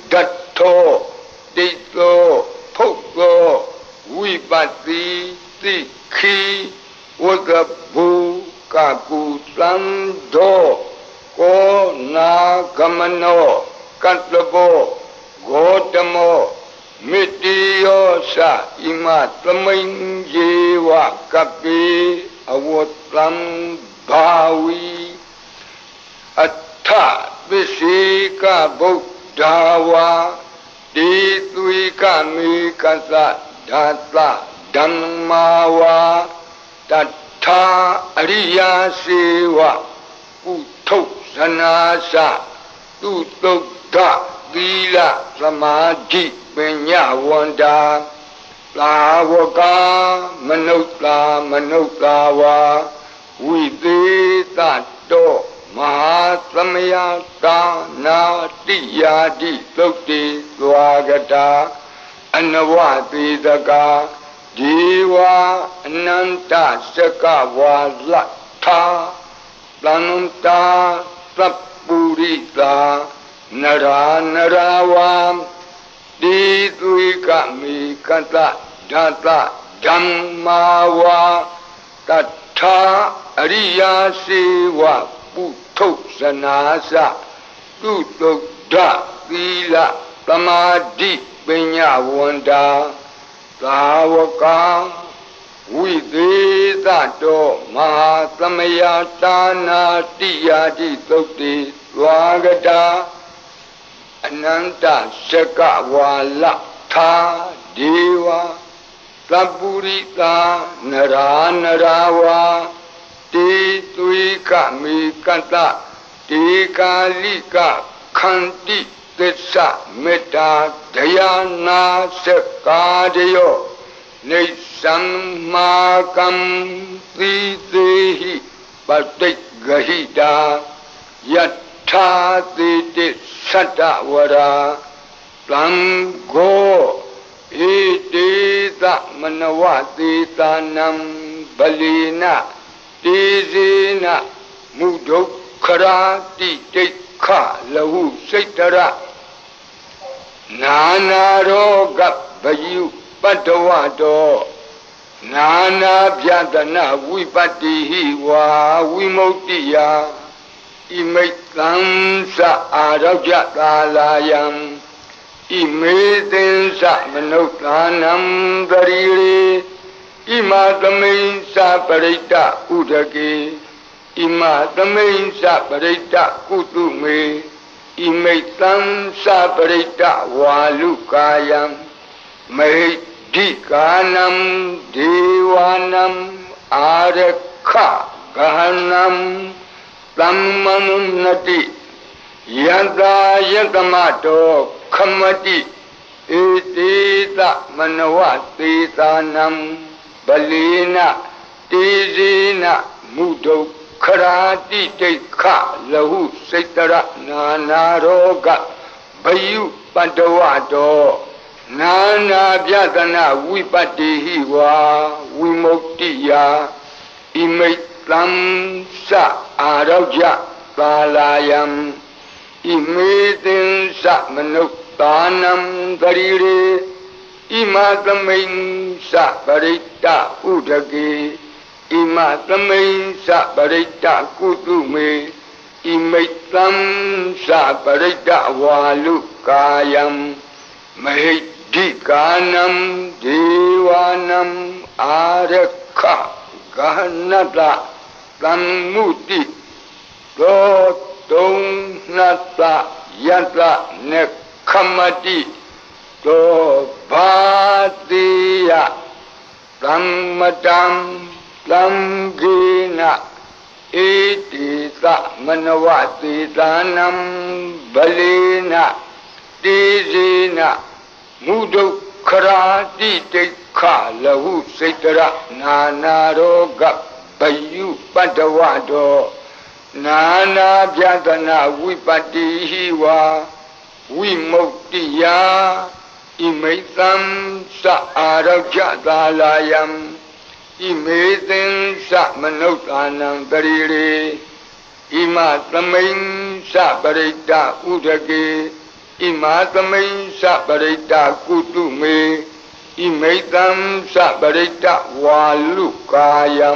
Dato, Dito, Poko, Vipati Tikhi Vagabu Kaku Sando Ko Nagamano Katlabo Gotamo Mitiyosa Ima Tamain Jewa Kapi Awotlam Bhawi Atta Visika Buddhawa Ditwika Mikasa Data Dhammawa Tata Ariya Sewa Utto Sanasa Tutokta Gila Samadhi Penyawanda Lavaka Manutlawa Vidita Do Mahasamaya Dana Diyadi Tukti Swagata Anavati Daka Jiva Ananta Sakava Latha Plananta Sapurita Nara Naravam Dituika Mikata Data Dhammawa Tatha Ariya Sewa Putto Sanasa Tutokda Sila Samadhi Penyawanda Savaka Vidita Do Mahasamaya Dana Diyadi Tukti Swagata Ananta Sakava Latha Deva Sapurita Nara Narawa Tituika Mikata Tikalika Khanti Tessa Metta Dayana Sakadayo Nisammakam Titehi Patigahita Yatha Titi Satavara Plango Itita Manawati Tanam Balina Tizina Mudokharati Tekha Lahu Saitara Nana Roga Bayu Padawado နာနာပြဒနာဝိပတ္တိဟိဝါဝိမု ക്തി ယဣမိတ်သံသအာရောကြသာလာယံဣမေသင်္စမနုဿာနံတရီရေဣမသမိန်္စပရိတ္တဥဒကေဣမသမိန်္စပရိတ္တကုတုမေဣမိတ်သံသပရိတ္တဝါလူကာယံမေဒီကာနံဒေဝနံအာရခဂဟနံသမ္မနုနတိယတယတမတောခမတိဧတိသမနဝသေသာနံဗလိနတေဇေနမုဒုခရာတိတိခလဟုစိတ္တရနာနာရောဂဘယုပတ္တဝတောနာနာပြဒနာဝိပတ္တိဟိဝါဝိမု ക്തി ယဣမိတ်သံသအာရောကြသာလာယံဣမေသင်္စမနုဿာနံတရီရေဣမသမိန်္စပရိတ္တဥဒကေဣမသမိန်္စပရိတ္တကုတုမေဣမိတ်သံသပရိတ္တဝါလူကာယံမဟိဒီကာနံဒေဝနံအာရခဂဟနတသမ္မုတိသောတုံနတယတနေခမတိသောဘာတိယသမ္မတံသံဂေနဧတိသမနဝသေသာနံဗလေနတေဇေနမုဒုခရာတိတိခလဟုစိတ္တရနာနာရောဂဘယုပတ္တဝတောနာနာပြဒနာဝိပတ္တိဟိဝါဝိမု ക്തി ယဣမိတ်သံသအာရောကြသာလာယံဣမေသင်္စမနုဿာနံတရီရေဣမသမိန်္စပရိတ္တဥဒကေဣမသမိန်္စပရိတ္တကုတုမေဣမိတ်သံသပရိတ္တဝါလူကာယံ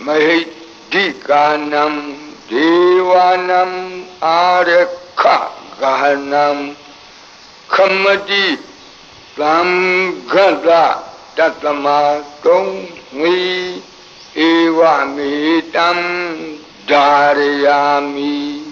မဟိဒီကာနံဒေဝနံအာရခဂဟနံခမတိသံဃတတတမကုံငီဧဝမေတံဓာရယာမိ